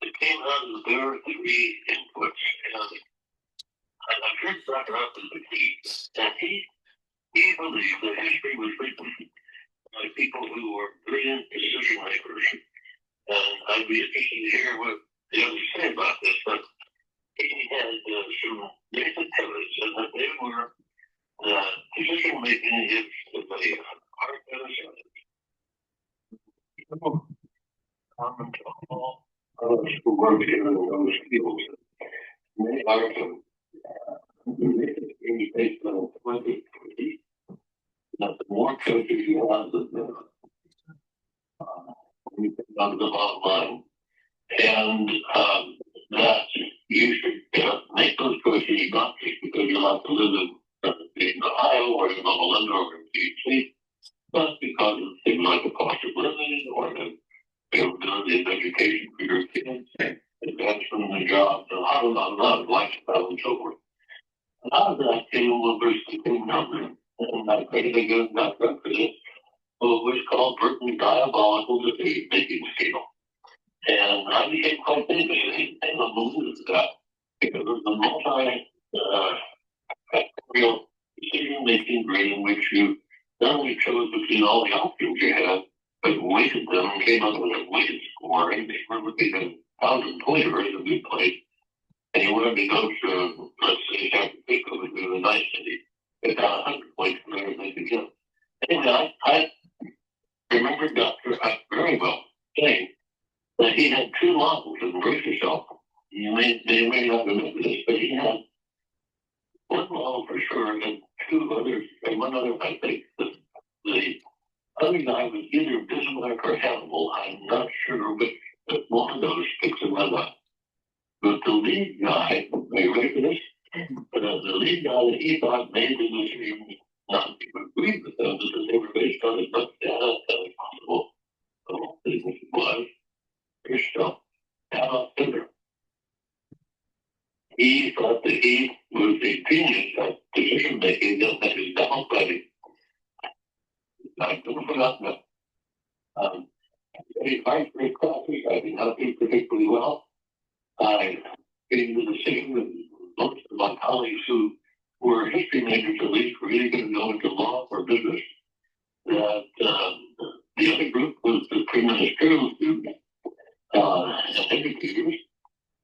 that came out of their three inputs. And I heard Dr. Utt as the key. And he believed that history was written by people who were brilliant decision makers. And I'd be interested to hear what the others say about this, but he had some basic tenets, and that they were decision making is a part of the science. Common to all others who work in those fields. Many like them. Based on 2020, that the more coaches you have, you can go to the bottom line. And that you should make those choices not just because you like to live in Ohio or in Melinda or in PUC, but because of things like the cost of living or the availability of education for your kids, advancement in the job, and a lot of lifestyle and so forth. And out of that came a diversity number, and I created a good background for this, what was called Burton's diabolical decision-making scale. And I became quite famous and I believe that because of the multi-factorial decision-making grid in which you not only chose between all the options you had, but weighted them and came up with a weighted score, and they were looking at 1,000 pointers a good place, and you wanted to go to, let's say, San Francisco, which is a nice city, it got 100 points for everything to get. Anyway, I remember Dr. Utt very well saying that he had two models of brace yourself. You may not remember this, but he had one model for sure and two others, and one other, I think, the other guy was either Bismarck or Hannibal. I'm not sure which, but one of those sticks in my mind. But the lead guy, are you ready for this? The lead guy that he thought made the decision not to agree with them because they were based on as much data as possible. The whole business was yourself, Utt Center. He thought that he was a genius at decision making and that his democratic. I don't forget that. My first classes, I did not do particularly well. I came to the decision that most of my colleagues who were history majors at least were either going to go into law or business. That the other group was the pre-ministerial students, educators,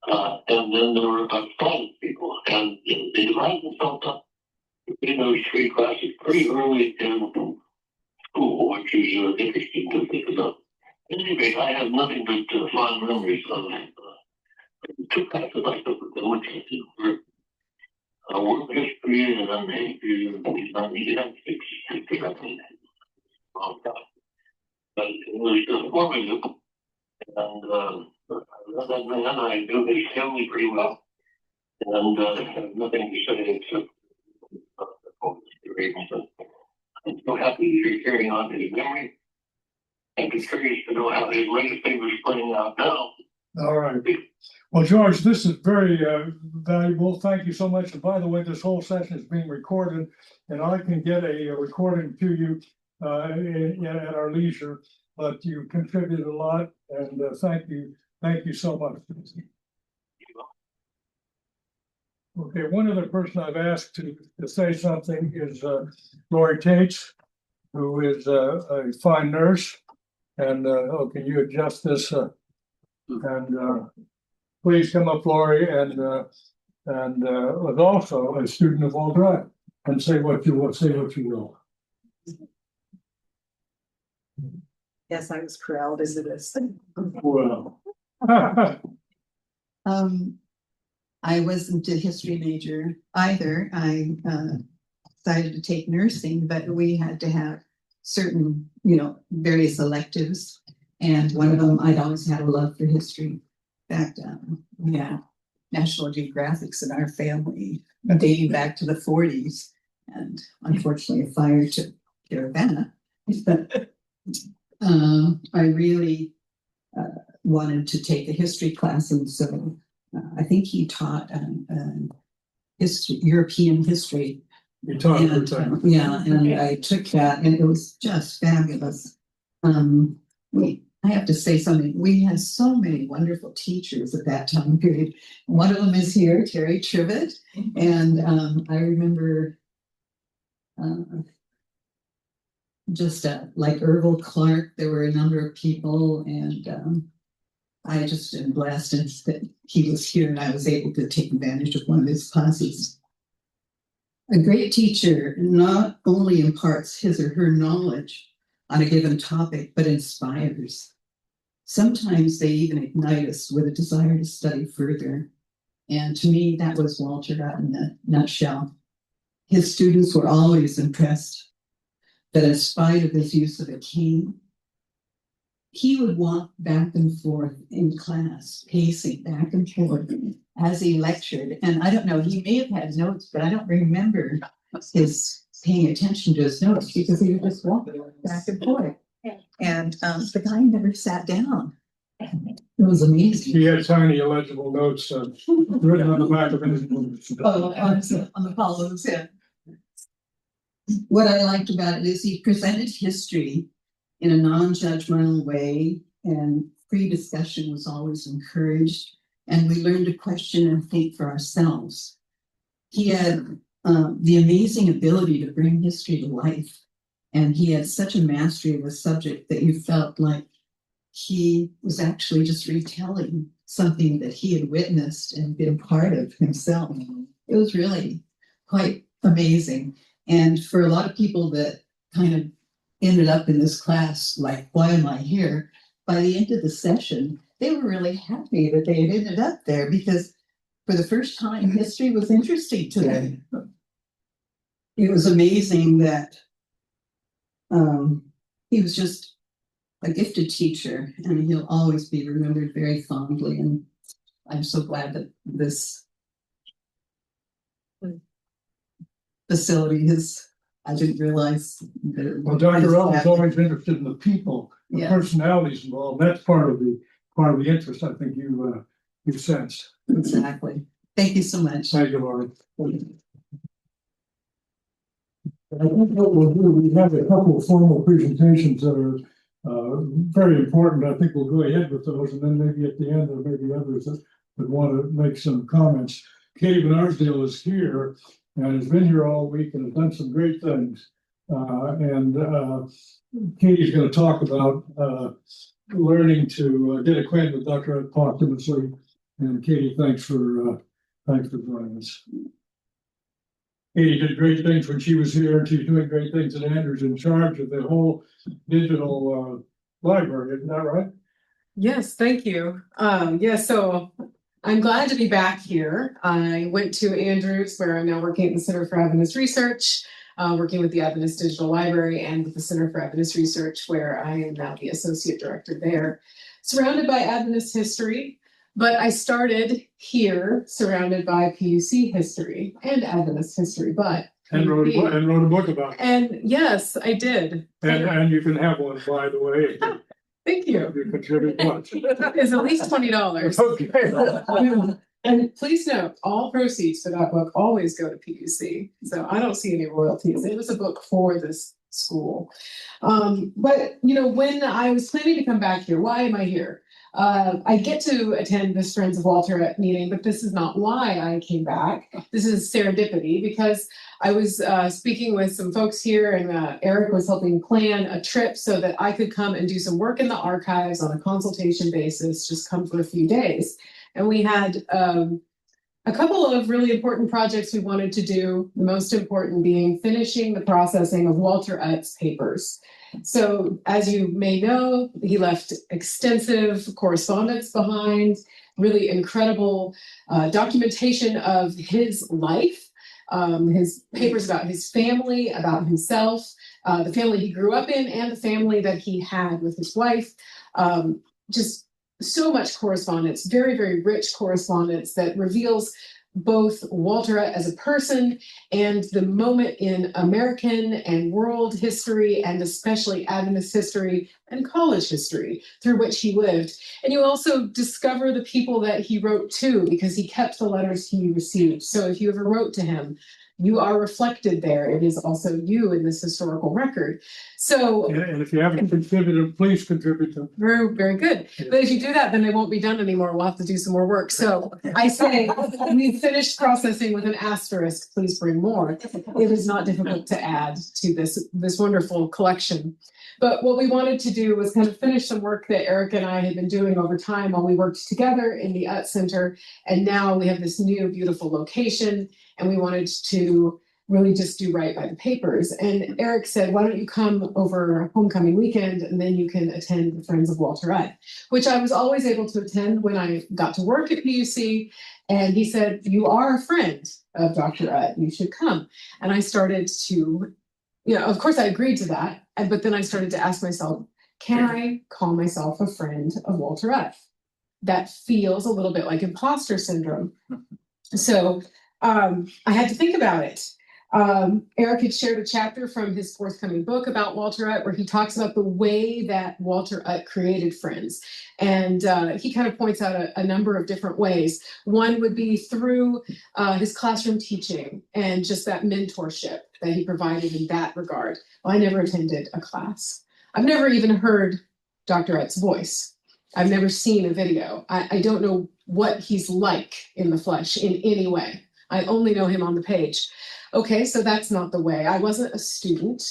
and then there were about 5 people, and they divided themselves up in those 3 classes pretty early in school, which is interesting to think about. At any rate, I have nothing but fond memories of 2 classes I took with them, which I think were world history and then maybe history. But it was formative, and that man, I knew his family pretty well, and have nothing to say except I'm so happy that you're carrying on his memory, and curious to know how his legacy was playing out now. All right. Well, George, this is very valuable. Thank you so much. And by the way, this whole session is being recorded, and I can get a recording to you at our leisure. But you contributed a lot, and thank you. Thank you so much. Okay, one other person I've asked to say something is Lori Tetz, who is a fine nurse. And can you adjust this? And please come up, Lori, and was also a student of All Drive, and say what you will. Yes, I was proud as it is. Well. I wasn't a history major either. I decided to take nursing, but we had to have certain, various electives. And one of them, I'd always had a love for history. In fact, National Geographics in our family dating back to the 40s. And unfortunately, a fire took care of that. But I really wanted to take a history class, and so I think he taught history, European history. You taught and I took that, and it was just fabulous. I have to say something. We had so many wonderful teachers at that time period. One of them is here, Terry Trivet, and I remember just like Ervil Clark. There were a number of people, and I just am blessed that he was here and I was able to take advantage of one of his classes. A great teacher not only imparts his or her knowledge on a given topic, but inspires. Sometimes they even ignite us with a desire to study further. And to me, that was Walter Utt in a nutshell. His students were always impressed that in spite of his use of a cane, he would walk back and forth in class, pacing back and forth as he lectured. And I don't know, he may have had notes, but I don't remember his paying attention to his notes because he would just walk back and forth. And the guy never sat down. It was amazing. He had tiny illegible notes written on the back of his book. Oh, on the columns, yeah. What I liked about it is he presented history in a non-judgmental way, and free discussion was always encouraged, and we learned to question and think for ourselves. He had the amazing ability to bring history to life, and he had such a mastery of the subject that you felt like he was actually just retelling something that he had witnessed and been part of himself. It was really quite amazing. And for a lot of people that kind of ended up in this class, like, why am I here? By the end of the session, they were really happy that they had ended up there because for the first time, history was interesting to them. It was amazing that he was just a gifted teacher, and he'll always be remembered very fondly. And I'm so glad that this facility is, I didn't realize that. Well, Dr. Utt was always interested in the people, the personalities involved. That's part of the interest I think you sensed. Exactly. Thank you so much. Thank you, Laurie. I think what we'll do, we have a couple of formal presentations that are very important. I think we'll go ahead with those, and then maybe at the end there may be others that would want to make some comments. Katie Van Arsdale is here and has been here all week and has done some great things. Katie's going to talk about learning to get acquainted with Dr. Utt posthumously. And Katie, thanks for joining us. Katie did great things when she was here, and she's doing great things at Andrews, in charge of the whole digital library. Isn't that right? Yes, thank you. So I'm glad to be back here. I went to Andrews, where I'm now working at the Center for Adventist Research, working with the Adventist Digital Library and with the Center for Adventist Research, where I am now the Associate Director there, surrounded by Adventist history. But I started here surrounded by PUC history and Adventist history, and wrote a book about it. And yes, I did. And you can have one, by the way. Thank you. You contribute much. It's at least $20. Okay. And please note, all proceeds for that book always go to PUC. So I don't see any royalties. It was a book for this school. But when I was planning to come back here, why am I here? I get to attend this Friends of Walter Utt meeting, but this is not why I came back. This is serendipity, because I was speaking with some folks here, and Eric was helping plan a trip so that I could come and do some work in the archives on a consultation basis, just come for a few days. And we had a couple of really important projects we wanted to do, the most important being finishing the processing of Walter Utt's papers. So as you may know, he left extensive correspondence behind, really incredible documentation of his life, his papers about his family, about himself, the family he grew up in, and the family that he had with his wife. Just so much correspondence, very, very rich correspondence that reveals both Walter Utt as a person and the moment in American and world history, and especially Adventist history and college history through which he lived. And you also discover the people that he wrote to, because he kept the letters he received. So if you ever wrote to him, you are reflected there. It is also you in this historical record. So, and if you haven't contributed, please contribute to. Very, very good. But if you do that, then it won't be done anymore. We'll have to do some more work. So I say, we finished processing with an asterisk. Please bring more. It is not difficult to add to this wonderful collection. But what we wanted to do was kind of finish some work that Eric and I had been doing over time while we worked together in the Utt Center. And now we have this new beautiful location, and we wanted to really just do right by the papers. And Eric said, why don't you come over homecoming weekend, and then you can attend the Friends of Walter Utt, which I was always able to attend when I got to work at PUC. And he said, you are a friend of Dr. Utt, you should come. And I started to of course I agreed to that. But then I started to ask myself, can I call myself a friend of Walter Utt? That feels a little bit like imposter syndrome. So I had to think about it. Eric had shared a chapter from his forthcoming book about Walter Utt, where he talks about the way that Walter Utt created friends. And he kind of points out a number of different ways. One would be through his classroom teaching and just that mentorship that he provided in that regard. Well, I never attended a class. I've never even heard Dr. Utt's voice. I've never seen a video. I don't know what he's like in the flesh in any way. I only know him on the page. Okay, so that's not the way. I wasn't a student.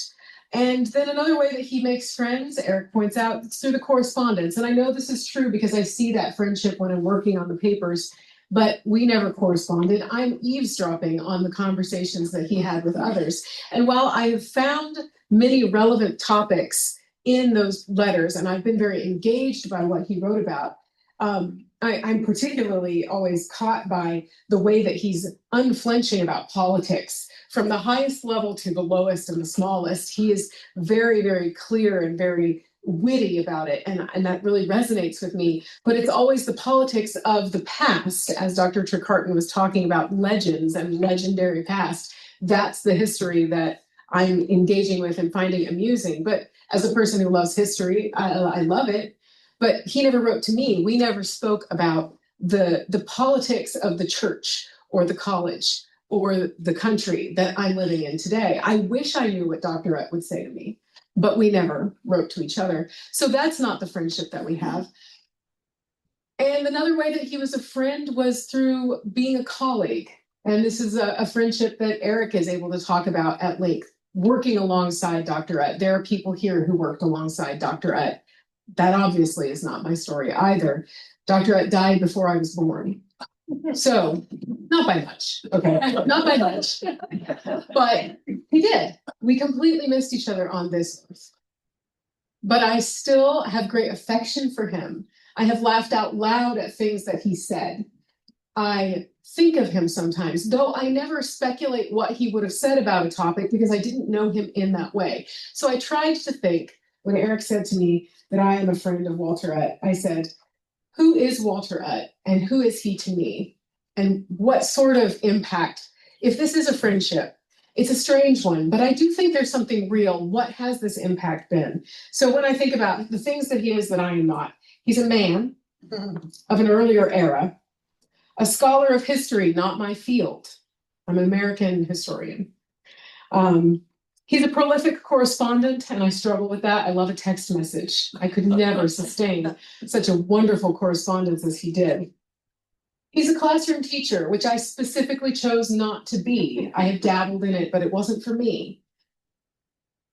And then another way that he makes friends, Eric points out, it's through the correspondence. And I know this is true because I see that friendship when I'm working on the papers, but we never corresponded. I'm eavesdropping on the conversations that he had with others. And while I have found many relevant topics in those letters, and I've been very engaged by what he wrote about, I'm particularly always caught by the way that he's unflinching about politics. From the highest level to the lowest and the smallest, he is very, very clear and very witty about it. And that really resonates with me. But it's always the politics of the past, as Dr. Trecartin was talking about legends and legendary past. That's the history that I'm engaging with and finding amusing. But as a person who loves history, I love it. But he never wrote to me. We never spoke about the politics of the church or the college or the country that I'm living in today. I wish I knew what Dr. Utt would say to me, but we never wrote to each other. So that's not the friendship that we have. And another way that he was a friend was through being a colleague. And this is a friendship that Eric is able to talk about at length, working alongside Dr. Utt. There are people here who worked alongside Dr. Utt. That obviously is not my story either. Dr. Utt died before I was born. So, not by much, okay? Not by much. But he did. We completely missed each other on this earth. But I still have great affection for him. I have laughed out loud at things that he said. I think of him sometimes, though I never speculate what he would have said about a topic because I didn't know him in that way. So I tried to think, when Eric said to me that I am a friend of Walter Utt, I said, who is Walter Utt and who is he to me? And what sort of impact, if this is a friendship, it's a strange one, but I do think there's something real. What has this impact been? So when I think about the things that he is that I am not, he's a man of an earlier era, a scholar of history, not my field. I'm an American historian. He's a prolific correspondent, and I struggle with that. I love a text message. I could never sustain such a wonderful correspondence as he did. He's a classroom teacher, which I specifically chose not to be. I had dabbled in it, but it wasn't for me.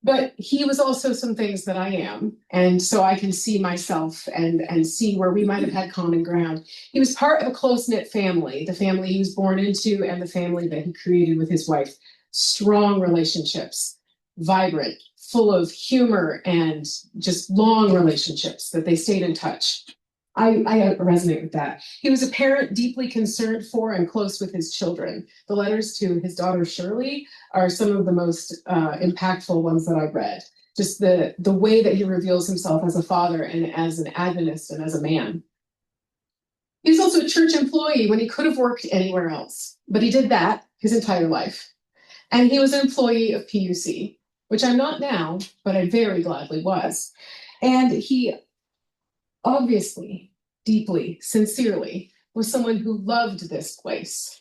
But he was also some things that I am, and so I can see myself and see where we might have had common ground. He was part of a close-knit family, the family he was born into and the family that he created with his wife. Strong relationships, vibrant, full of humor and just long relationships that they stayed in touch. I resonate with that. He was a parent deeply concerned for and close with his children. The letters to his daughter Shirley are some of the most impactful ones that I've read. Just the way that he reveals himself as a father and as an Adventist and as a man. He was also a church employee when he could have worked anywhere else, but he did that his entire life. And he was an employee of PUC, which I'm not now, but I very gladly was. And he obviously, deeply, sincerely, was someone who loved this place.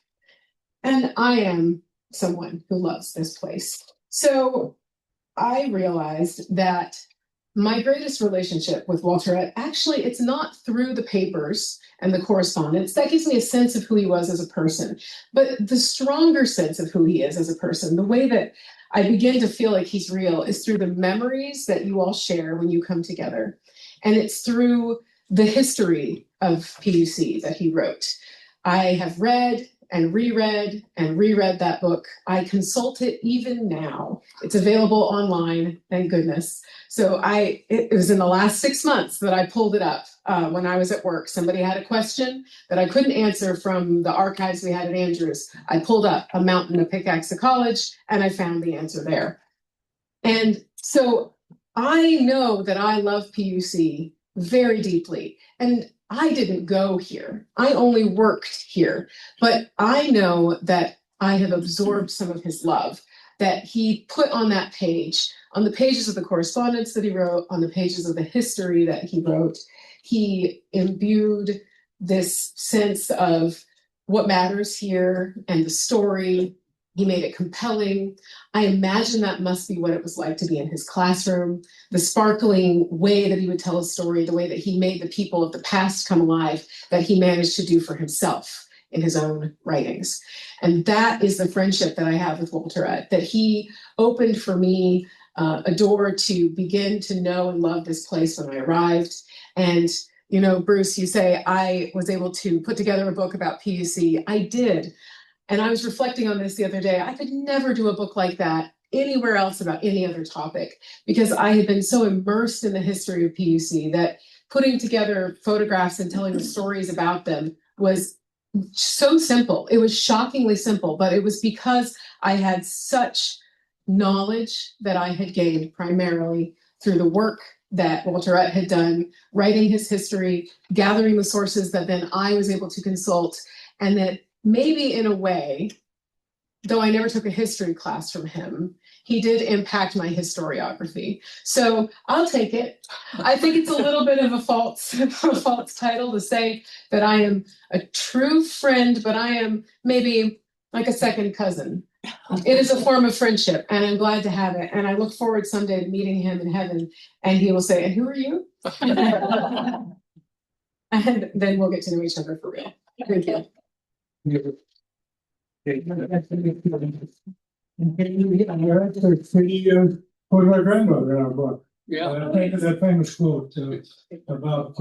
And I am someone who loves this place. So I realized that my greatest relationship with Walter Utt, actually, it's not through the papers and the correspondence. That gives me a sense of who he was as a person. But the stronger sense of who he is as a person, the way that I begin to feel like he's real, is through the memories that you all share when you come together. And it's through the history of PUC that he wrote. I have read and reread that book. I consult it even now. It's available online, thank goodness. So it was in the last 6 months that I pulled it up when I was at work. Somebody had a question that I couldn't answer from the archives we had at Andrews. I pulled up A Mountain of Pickaxe College and I found the answer there. And so I know that I love PUC very deeply. And I didn't go here. I only worked here. But I know that I have absorbed some of his love that he put on that page, on the pages of the correspondence that he wrote, on the pages of the history that he wrote. He imbued this sense of what matters here and the story. He made it compelling. I imagine that must be what it was like to be in his classroom, the sparkling way that he would tell a story, the way that he made the people of the past come alive, that he managed to do for himself in his own writings. And that is the friendship that I have with Walter Utt, that he opened for me a door to begin to know and love this place when I arrived. And, you know, Bruce, you say I was able to put together a book about PUC. I did. And I was reflecting on this the other day. I could never do a book like that anywhere else about any other topic, because I had been so immersed in the history of PUC that putting together photographs and telling the stories about them was so simple. It was shockingly simple, but it was because I had such knowledge that I had gained primarily through the work that Walter Utt had done, writing his history, gathering the sources that then I was able to consult, and that maybe in a way, though I never took a history class from him, he did impact my historiography. So I'll take it. I think it's a little bit of a false title to say that I am a true friend, but I am maybe like a second cousin. It is a form of friendship, and I'm glad to have it. And I look forward someday to meeting him in heaven, and he will say, "And who are you?" And then we'll get to know each other for real. Thank you. For my grandmother in our book. Yeah. That famous quote about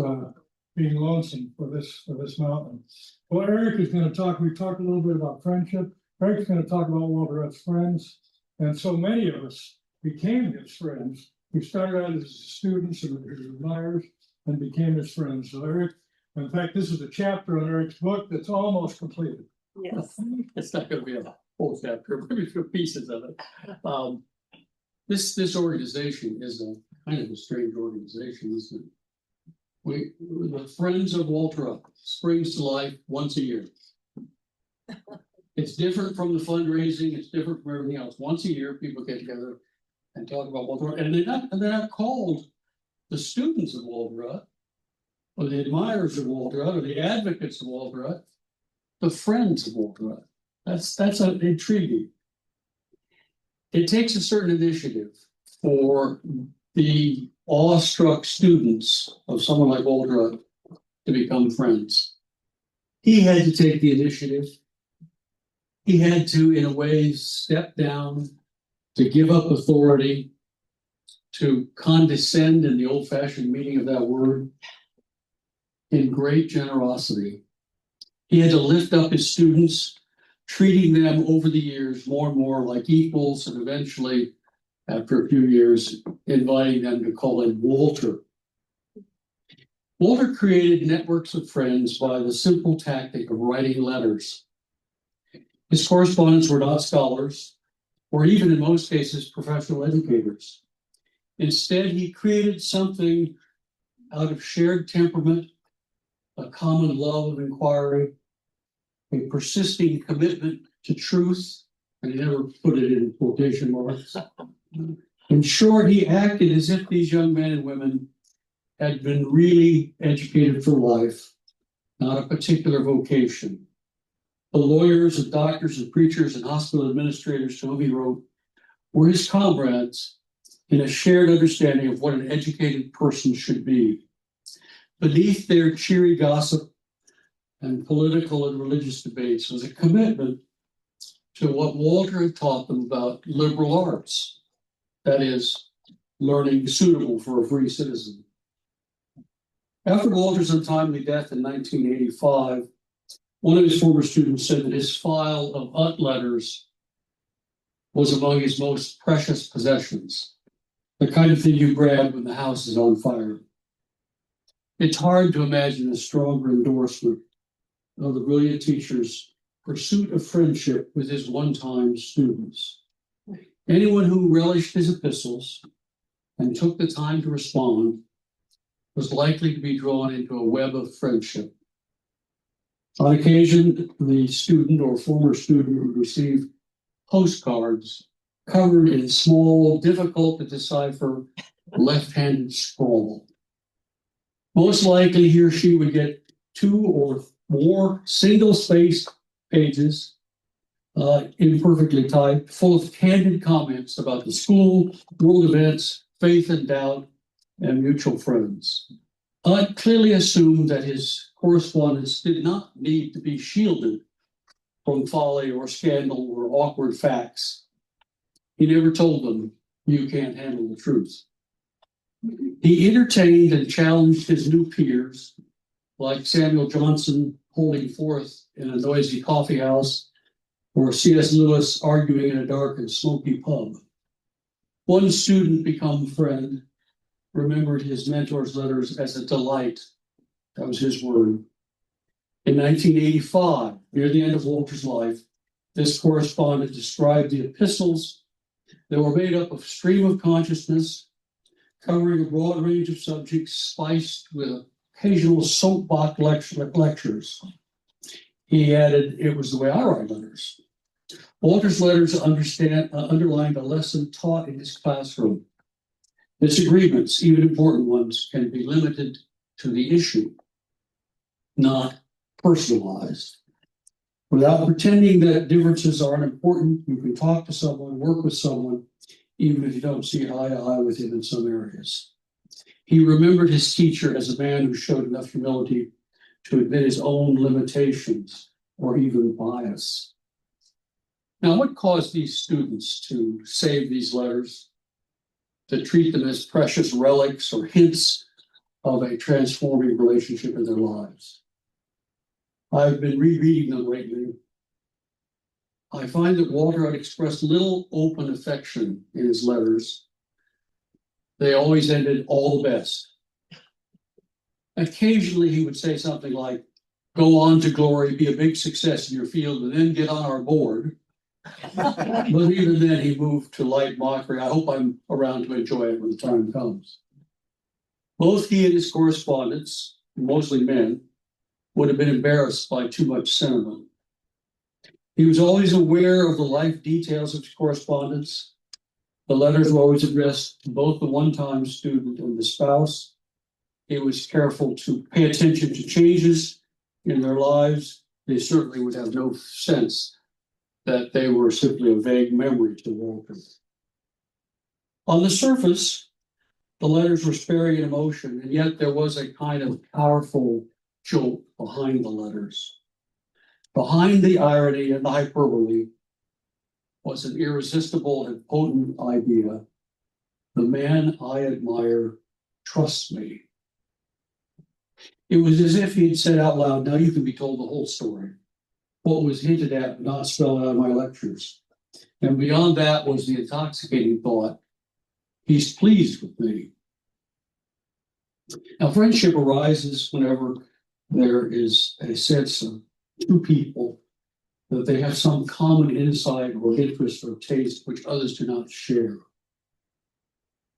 being lonesome for this mountain. Well, Eric is going to talk. We talked a little bit about friendship. Eric's going to talk about Walter Utt's friends, and so many of us became his friends. We started out as students and admirers, and became his friends. So Eric, in fact, this is a chapter on Eric's book that's almost completed. Yes. It's not going to be a whole chapter, maybe a few pieces of it. This organization is a kind of a strange organization, isn't it? The Friends of Walter Utt springs to life once a year. It's different from the fundraising. It's different from everything else. Once a year, people get together and talk about Walter Utt, and they're not called the students of Walter Utt, or the admirers of Walter Utt, or the advocates of Walter Utt. The friends of Walter Utt. That's intriguing. It takes a certain initiative for the awestruck students of someone like Walter Utt to become friends. He had to take the initiative. He had to, in a way, step down, to give up authority, to condescend in the old-fashioned meaning of that word, in great generosity. He had to lift up his students, treating them over the years more and more like equals, and eventually, after a few years, inviting them to call him Walter. Walter created networks of friends by the simple tactic of writing letters. His correspondents were not scholars, or even in most cases, professional educators. Instead, he created something out of shared temperament, a common love of inquiry, a persisting commitment to truth, and he never put it in quotation marks. In short, he acted as if these young men and women had been really educated for life, not a particular vocation. The lawyers and doctors and preachers and hospital administrators to whom he wrote were his comrades in a shared understanding of what an educated person should be. Beneath their cheery gossip and political and religious debates was a commitment to what Walter had taught them about liberal arts, that is, learning suitable for a free citizen. After Walter's untimely death in 1985, one of his former students said that his file of Utt letters was among his most precious possessions, the kind of thing you grab when the house is on fire. It's hard to imagine a stronger endorsement of the brilliant teacher's pursuit of friendship with his one-time students. Anyone who relished his epistles and took the time to respond was likely to be drawn into a web of friendship. On occasion, the student or former student would receive postcards covered in small, difficult to decipher left-handed scrawl. Most likely he or she would get 2 or more single-spaced pages, imperfectly typed, full of candid comments about the school, world events, faith and doubt, and mutual friends. Utt clearly assumed that his correspondence did not need to be shielded from folly or scandal or awkward facts. He never told them, "You can't handle the truth." He entertained and challenged his new peers, like Samuel Johnson holding forth in a noisy coffee house, or C.S. Lewis arguing in a dark and smoky pub. One student, become friend, remembered his mentor's letters as a delight. That was his word. In 1985, near the end of Walter's life, this correspondent described the epistles that were made up of stream of consciousness, covering a broad range of subjects, spiced with occasional soapbox lectures. He added, "It was the way I write letters." Walter's letters underlined a lesson taught in his classroom. Disagreements, even important ones, can be limited to the issue, not personalized. Without pretending that differences aren't important, you can talk to someone, work with someone, even if you don't see eye to eye with him in some areas. He remembered his teacher as a man who showed enough humility to admit his own limitations or even bias. Now, what caused these students to save these letters, to treat them as precious relics or hints of a transforming relationship in their lives? I've been rereading them lately. I find that Walter had expressed little open affection in his letters. They always ended all the best. Occasionally he would say something like, "Go on to glory, be a big success in your field, and then get on our board." But even then he moved to light mockery. "I hope I'm around to enjoy it when the time comes." Both he and his correspondents, mostly men, would have been embarrassed by too much sentiment. He was always aware of the life details of his correspondence. The letters were always addressed to both the one-time student and the spouse. He was careful to pay attention to changes in their lives. They certainly would have no sense that they were simply a vague memory to Walter. On the surface, the letters were sparing in emotion, and yet there was a kind of powerful joke behind the letters. Behind the irony and the hyperbole was an irresistible and potent idea. The man I admire trusts me. It was as if he had said out loud, "Now you can be told the whole story. What was hinted at, but not spelled out in my lectures." And beyond that was the intoxicating thought, "He's pleased with me." Now, friendship arises whenever there is a sense of two people that they have some common insight or interest or taste which others do not share.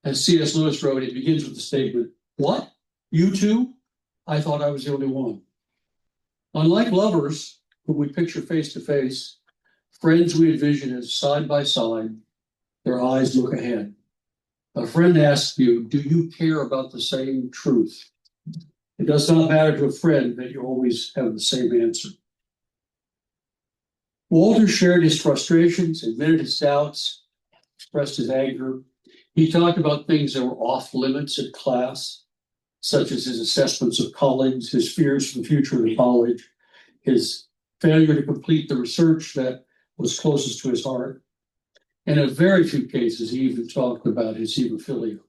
As C.S. Lewis wrote, it begins with the statement, "What? You two? I thought I was the only one." Unlike lovers, whom we picture face to face, friends we envision as side by side, their eyes look ahead. A friend asks you, "Do you care about the same truth?" It does not matter to a friend that you always have the same answer. Walter shared his frustrations, admitted his doubts, expressed his anger. He talked about things that were off limits at class, such as his assessments of colleagues, his fears for the future of the college, his failure to complete the research that was closest to his heart. And in very few cases, he even talked about his hemophilia.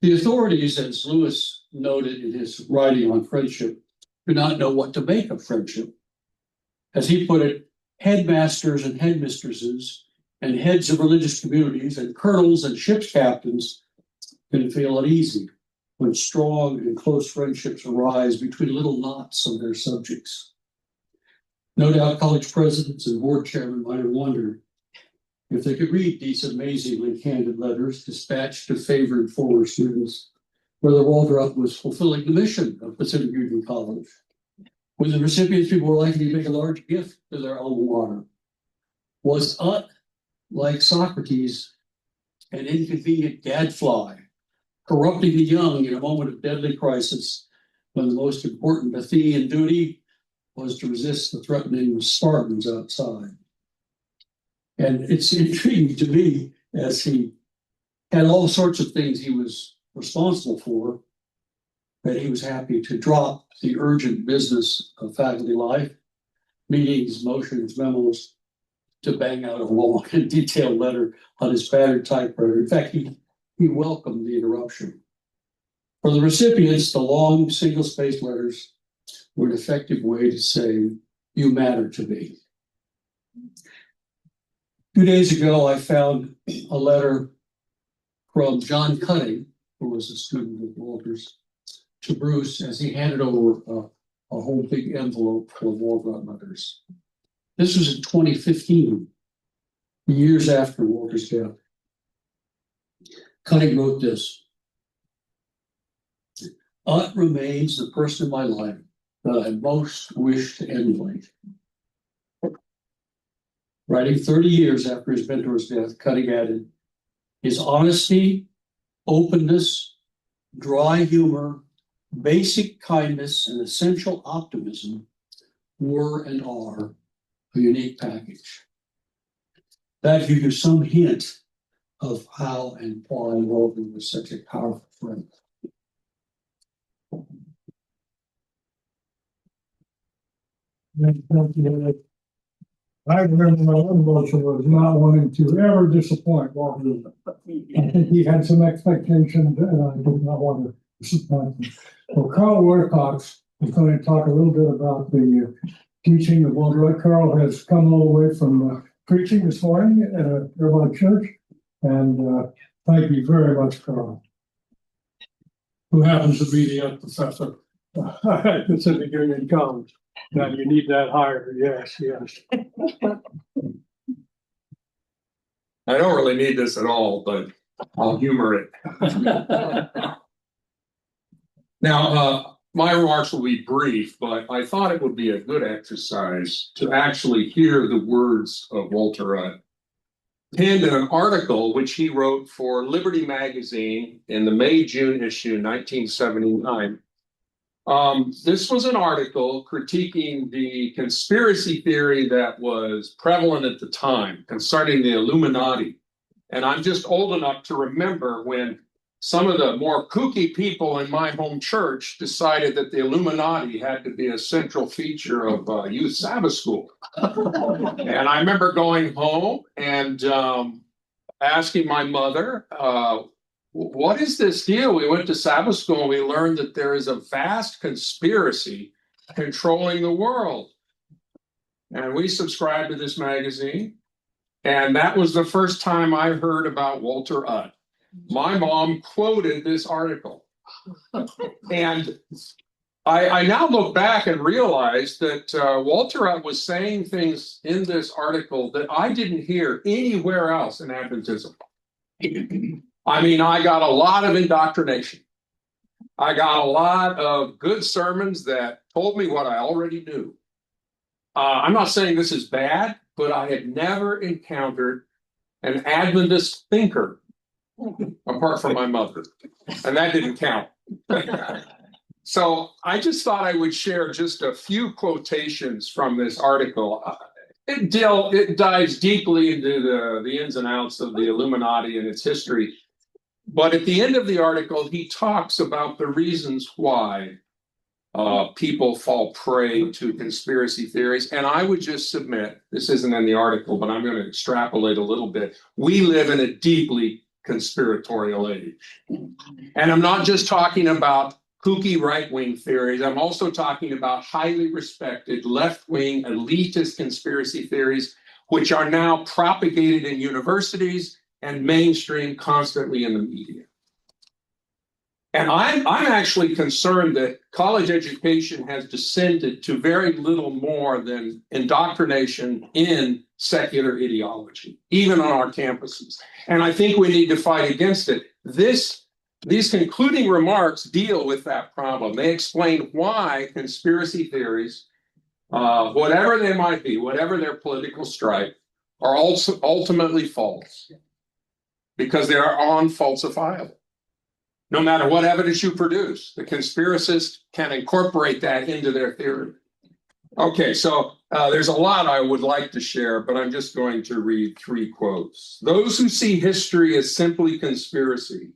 The authorities, as Lewis noted in his writing on friendship, do not know what to make of friendship. As he put it, headmasters and headmistresses and heads of religious communities and colonels and ship's captains can feel uneasy when strong and close friendships arise between little knots of their subjects. No doubt college presidents and board chairmen might have wondered, if they could read these amazingly candid letters dispatched to favored former students, whether Walter Utt was fulfilling the mission of Pacific Union College. When the recipients people were likely to make a large gift to their alma mater. Was Utt, like Socrates, an inconvenient gadfly, corrupting the young in a moment of deadly crisis, when the most important Athenian duty was to resist the threatening Spartans outside? And it's intriguing to me, as he had all sorts of things he was responsible for, that he was happy to drop the urgent business of faculty life, meetings, motions, memos, to bang out a long and detailed letter on his battered typewriter. In fact, he welcomed the interruption. For the recipients, the long single-spaced letters were an effective way to say, "You matter to me." 2 days ago, I found a letter from John Cutting, who was a student of Walter's, to Bruce as he handed over a whole big envelope full of Walter letters. This was in 2015, years after Walter's death. Cutting wrote this: "Utt remains the person in my life that I most wish to emulate." Writing 30 years after his mentor's death, Cutting added, "His honesty, openness, dry humor, basic kindness, and essential optimism were and are a unique package." That gives you some hint of how and why Walter was such a powerful friend. I remember my own motion was not wanting to ever disappoint Walter. I think he had some expectations and I did not want to disappoint him. Well, Karl Wilcox is going to talk a little bit about the teaching of Walter. Karl has come all the way from preaching this morning at a Irvine church. And thank you very much, Karl, who happens to be the professor at Pacific Union College. Now you need that higher, yes. I don't really need this at all, but I'll humor it. Now, my remarks will be brief, but I thought it would be a good exercise to actually hear the words of Walter Utt, penned in an article which he wrote for Liberty magazine in the May-June issue, 1979. This was an article critiquing the conspiracy theory that was prevalent at the time concerning the Illuminati. And I'm just old enough to remember when some of the more kooky people in my home church decided that the Illuminati had to be a central feature of youth Sabbath school. And I remember going home and asking my mother, what is this deal? We went to Sabbath school and we learned that there is a vast conspiracy controlling the world. And we subscribed to this magazine. And that was the first time I heard about Walter Utt. My mom quoted this article. And I now look back and realize that Walter Utt was saying things in this article that I didn't hear anywhere else in Adventism. I mean, I got a lot of indoctrination. I got a lot of good sermons that told me what I already knew. I'm not saying this is bad, but I had never encountered an Adventist thinker apart from my mother, and that didn't count. So I just thought I would share just a few quotations from this article. It dives deeply into the ins and outs of the Illuminati and its history. But at the end of the article, he talks about the reasons why people fall prey to conspiracy theories. And I would just submit, this isn't in the article, but I'm going to extrapolate a little bit. We live in a deeply conspiratorial age. And I'm not just talking about kooky right-wing theories. I'm also talking about highly respected left-wing elitist conspiracy theories, which are now propagated in universities and mainstream constantly in the media. And I'm actually concerned that college education has descended to very little more than indoctrination in secular ideology, even on our campuses. And I think we need to fight against it. These concluding remarks deal with that problem. They explain why conspiracy theories, whatever they might be, whatever their political stripe, are also ultimately false, because they are unfalsifiable. No matter what evidence you produce, the conspiracists can incorporate that into their theory. Okay, so there's a lot I would like to share, but I'm just going to read 3 quotes. Those who see history as simply conspiracy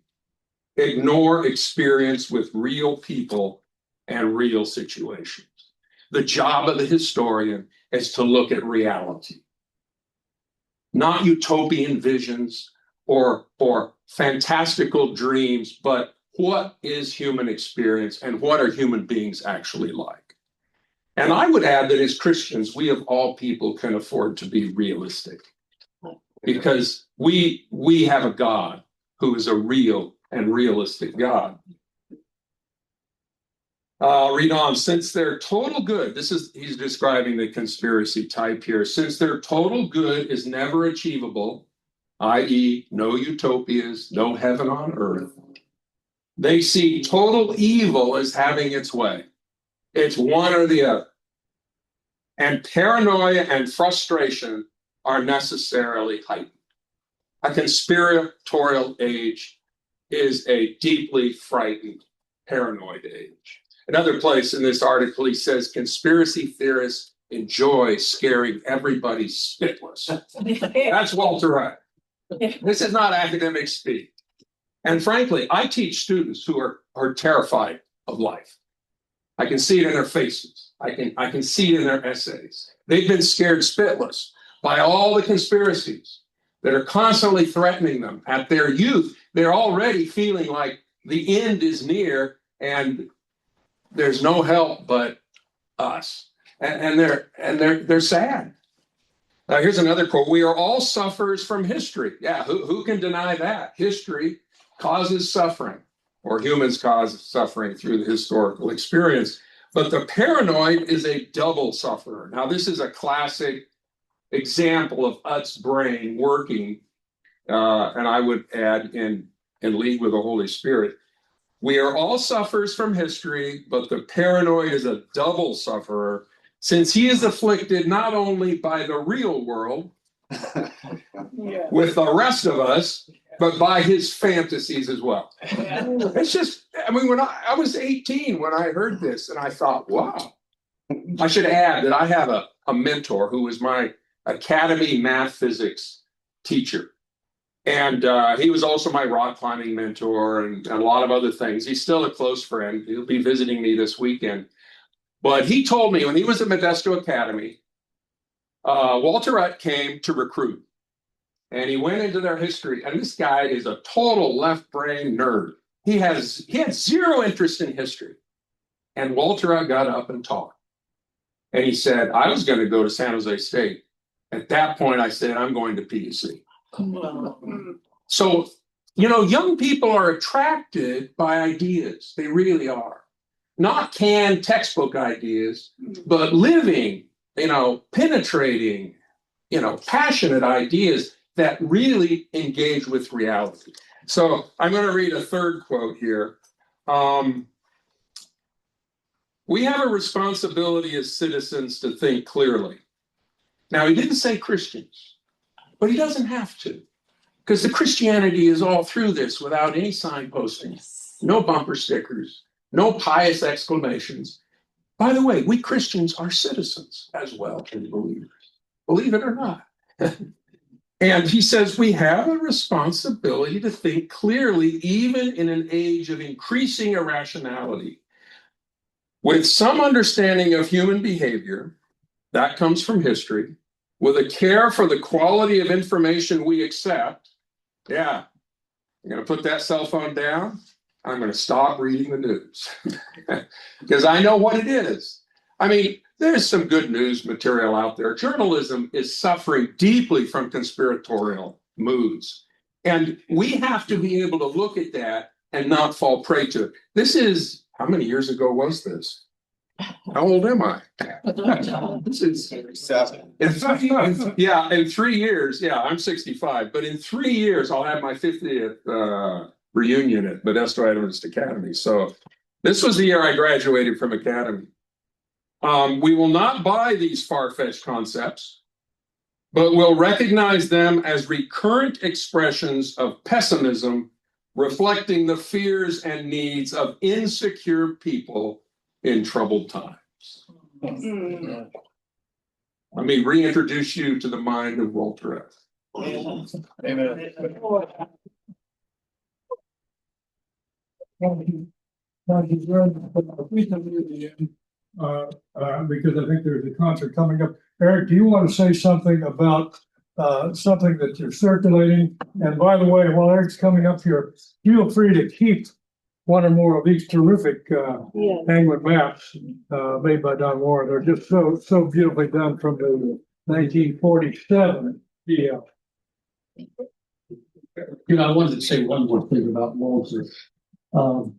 ignore experience with real people and real situations. The job of the historian is to look at reality, not utopian visions or fantastical dreams, but what is human experience and what are human beings actually like? And I would add that as Christians, we of all people can afford to be realistic, because we have a God who is a real and realistic God. I'll read on. Since their total good, he's describing the conspiracy type here, since their total good is never achievable, i.e. no utopias, no heaven on earth, they see total evil as having its way. It's one or the other. And paranoia and frustration are necessarily heightened. A conspiratorial age is a deeply frightened, paranoid age. Another place in this article, he says, conspiracy theorists enjoy scaring everybody spitless. That's Walter Wright. This is not academic speak. And frankly, I teach students who are terrified of life. I can see it in their faces. I can see it in their essays. They've been scared spitless by all the conspiracies that are constantly threatening them at their youth. They're already feeling like the end is near and there's no help but us. And they're sad. Here's another quote. We are all sufferers from history. Yeah, who can deny that? History causes suffering, or humans cause suffering through the historical experience. But the paranoid is a double sufferer. Now, this is a classic example of Utt's brain working, and I would add in league with the Holy Spirit. We are all sufferers from history, but the paranoid is a double sufferer, since he is afflicted not only by the real world with the rest of us, but by his fantasies as well. It's just, I mean, when I was 18 when I heard this, and I thought, wow. I should add that I have a mentor who was my academy math physics teacher. And he was also my rock climbing mentor and a lot of other things. He's still a close friend. He'll be visiting me this weekend. But he told me when he was at Modesto Academy, Walter Utt came to recruit. And he went into their history. And this guy is a total left brain nerd. He had zero interest in history. And Walter Utt got up and talked. And he said, I was going to go to San Jose State. At that point, I said, I'm going to PUC. So, young people are attracted by ideas. They really are. Not canned textbook ideas, but living, penetrating, passionate ideas that really engage with reality. So I'm going to read a third quote here. We have a responsibility as citizens to think clearly. Now, he didn't say Christians, but he doesn't have to, because the Christianity is all through this without any signposting, no bumper stickers, no pious exclamations. By the way, we Christians are citizens as well as believers, believe it or not. And he says we have a responsibility to think clearly, even in an age of increasing irrationality, with some understanding of human behavior that comes from history, with a care for the quality of information we accept. Yeah, I'm going to put that cell phone down. I'm going to stop reading the news because I know what it is. I mean, there's some good news material out there. Journalism is suffering deeply from conspiratorial moods. And we have to be able to look at that and not fall prey to it. This is, how many years ago was this? How old am I? This is 7. in 3 years, I'm 65, but in 3 years, I'll have my 50th reunion at Modesto Adventist Academy. So this was the year I graduated from Academy. We will not buy these far-fetched concepts, but we'll recognize them as recurrent expressions of pessimism, reflecting the fears and needs of insecure people in troubled times. Let me reintroduce you to the mind of Walter F. Amen. Because I think there's a concert coming up. Eric, do you want to say something about something that you're circulating? And by the way, while Eric's coming up here, feel free to keep one or more of these terrific penguin maps made by Don Warren. They're just so beautifully done from the 1947. Yeah. I wanted to say one more thing about Walter. You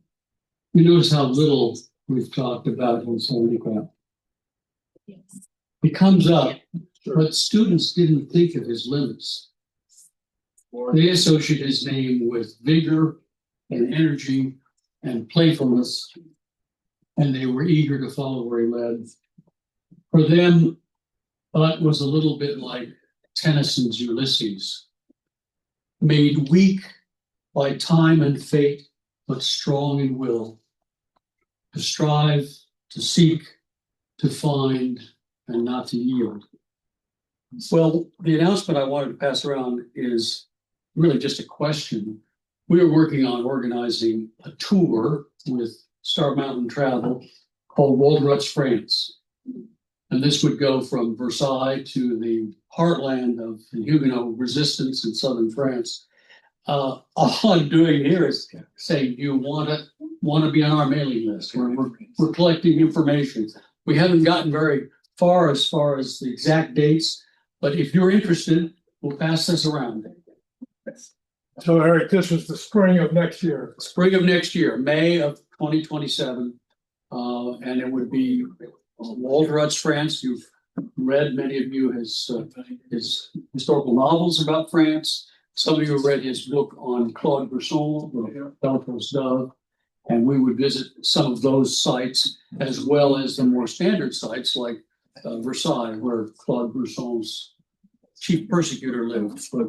notice how little we've talked about his handicap. Yes. It comes up, but students didn't think of his limits. They associate his name with vigor and energy and playfulness, and they were eager to follow where he led. For them, Utt was a little bit like Tennyson's Ulysses, made weak by time and fate, but strong in will, to strive, to seek, to find, and not to yield. Well, the announcement I wanted to pass around is really just a question. We are working on organizing a tour with Star Mountain Travel called Walter Utt's France. And this would go from Versailles to the heartland of the Huguenot resistance in southern France. All I'm doing here is saying, do you want to be on our mailing list? We're collecting information. We haven't gotten very far as the exact dates, but if you're interested, we'll pass this around. So Eric, this is the spring of next year. Spring of next year, May of 2027. And it would be Walter Utt's France. You've read, many of you, his historical novels about France. Some of you have read his book on Claude Bresson, Belfast Dove, and we would visit some of those sites as well as the more standard sites like Versailles, where Claude Bresson's chief persecutor lived. But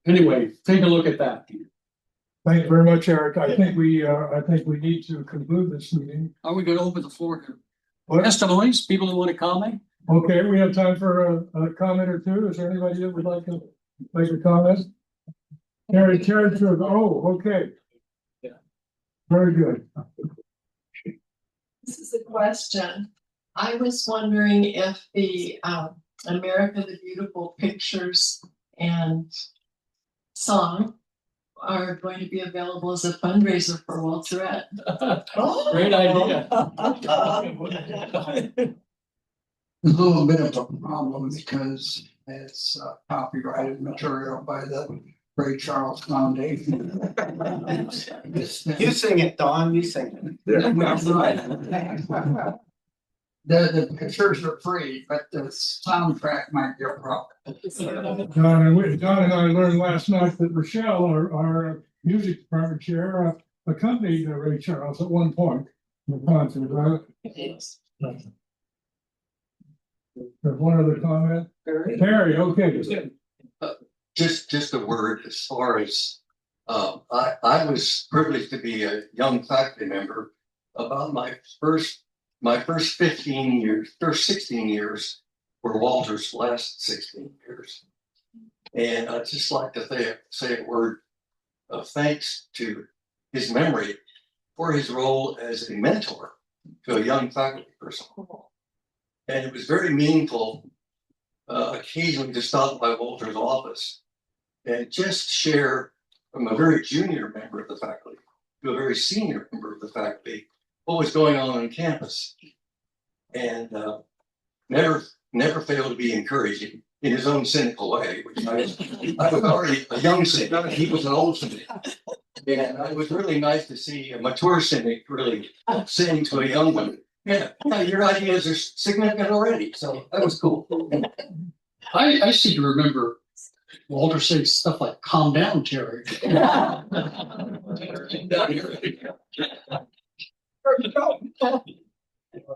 anyway, take a look at that. Thank you very much, Eric. I think we need to conclude this meeting. Are we going to open the floor to What? testimonies? People who want to comment? Okay, we have time for a comment or two. Is there anybody that would like to make a comment? Carrie, okay. Yeah. Very good. This is a question. I was wondering if the America the Beautiful pictures and song are going to be available as a fundraiser for Walter Utt. Great idea. A little bit of a problem because it's copyrighted material by the Ray Charles Foundation. You sing it, Don, you sing it. That's right. The pictures are free, but the soundtrack might be a problem. John and I learned last night that Rochelle, our music department chair, accompanied Ray Charles at one point in the concert, right? Yes. There's one other comment. Terry, okay. Just a word as far as I was privileged to be a young faculty member. About my first 15 years, or 16 years were Walter's last 16 years. And I'd just like to say a word of thanks to his memory for his role as a mentor to a young faculty person. And it was very meaningful occasionally to stop by Walter's office and just share from a very junior member of the faculty to a very senior member of the faculty what was going on campus. And never failed to be encouraging in his own cynical way, which I was already a young cynic, he was an old cynic. And it was really nice to see a mature cynic really saying to a young one, yeah, your ideas are significant already. So that was cool. I seem to remember Walter saying stuff like, calm down, Terry.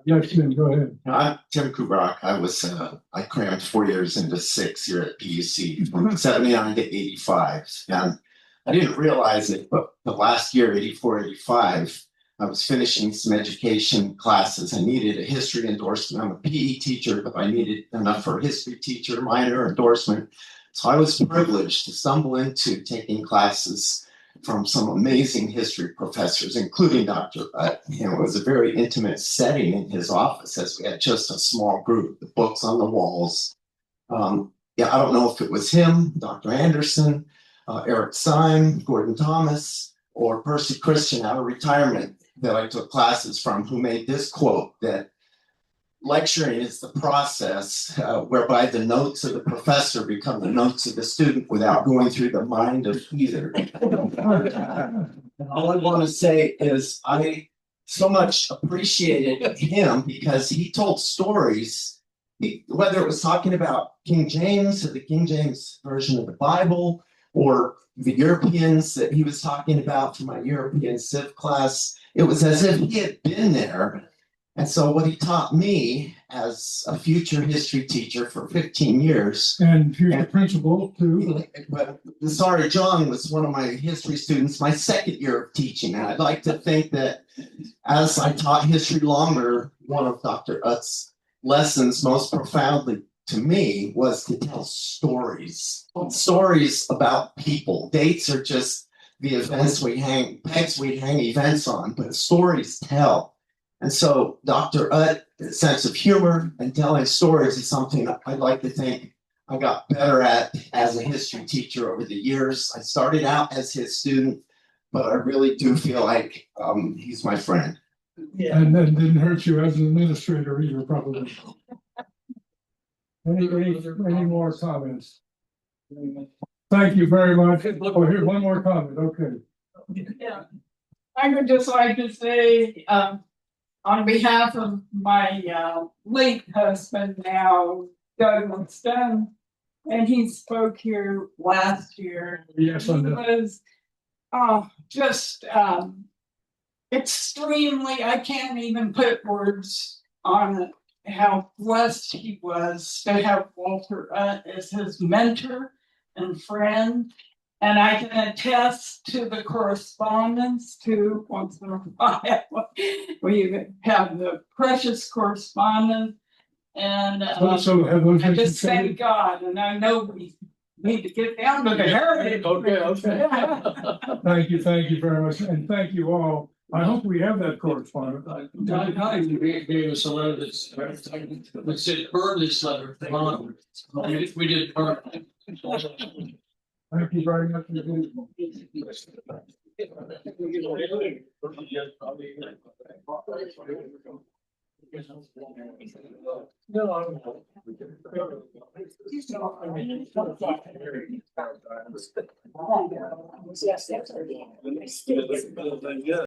Yes, Tim, go ahead. I'm Tim Kubrak. I crammed 4 years into 6 here at PUC from 79 to 85. And I didn't realize it, but the last year, 84, 85, I was finishing some education classes. I needed a history endorsement. I'm a PE teacher, but I needed enough for a history teacher, minor endorsement. So I was privileged to stumble into taking classes from some amazing history professors, including Dr. Utt. And it was a very intimate setting in his office as we had just a small group, the books on the walls. I don't know if it was him, Dr. Anderson, Eric Syme, Gordon Thomas, or Percy Christian out of retirement that I took classes from, who made this quote that lecturing is the process whereby the notes of the professor become the notes of the student without going through the mind of either. All I want to say is I so much appreciated him because he told stories, whether it was talking about King James or the King James version of the Bible, or the Europeans that he was talking about from my European Civ class. It was as if he had been there. And so what he taught me as a future history teacher for 15 years. And future principal too. But sorry, John was one of my history students, my second year of teaching. And I'd like to think that as I taught history longer, one of Dr. Utt's lessons most profoundly to me was to tell stories about people. Dates are just the events pegs we hang events on, but stories tell. And so Dr. Utt's sense of humor and telling stories is something I'd like to think I got better at as a history teacher over the years. I started out as his student, but I really do feel like he's my friend. Yeah. And then didn't hurt you as an administrator either, probably. Any more comments? Thank you very much. Oh, here's one more comment. Okay. Yeah, I would just like to say, on behalf of my late husband now, Douglas Stone, and he spoke here last year. Yes, he was just extremely, I can't even put words on it, how blessed he was to have Walter Utt as his mentor and friend. And I can attest to the correspondence too. Once in a while, we have the precious correspondence, and I just thank God. And I know we need to get down to the heritage. Okay. Thank you very much, and thank you all. I hope we have that correspondence. Guy gave us a letter that said burn this letter. We did burn it. Thank you very much. No,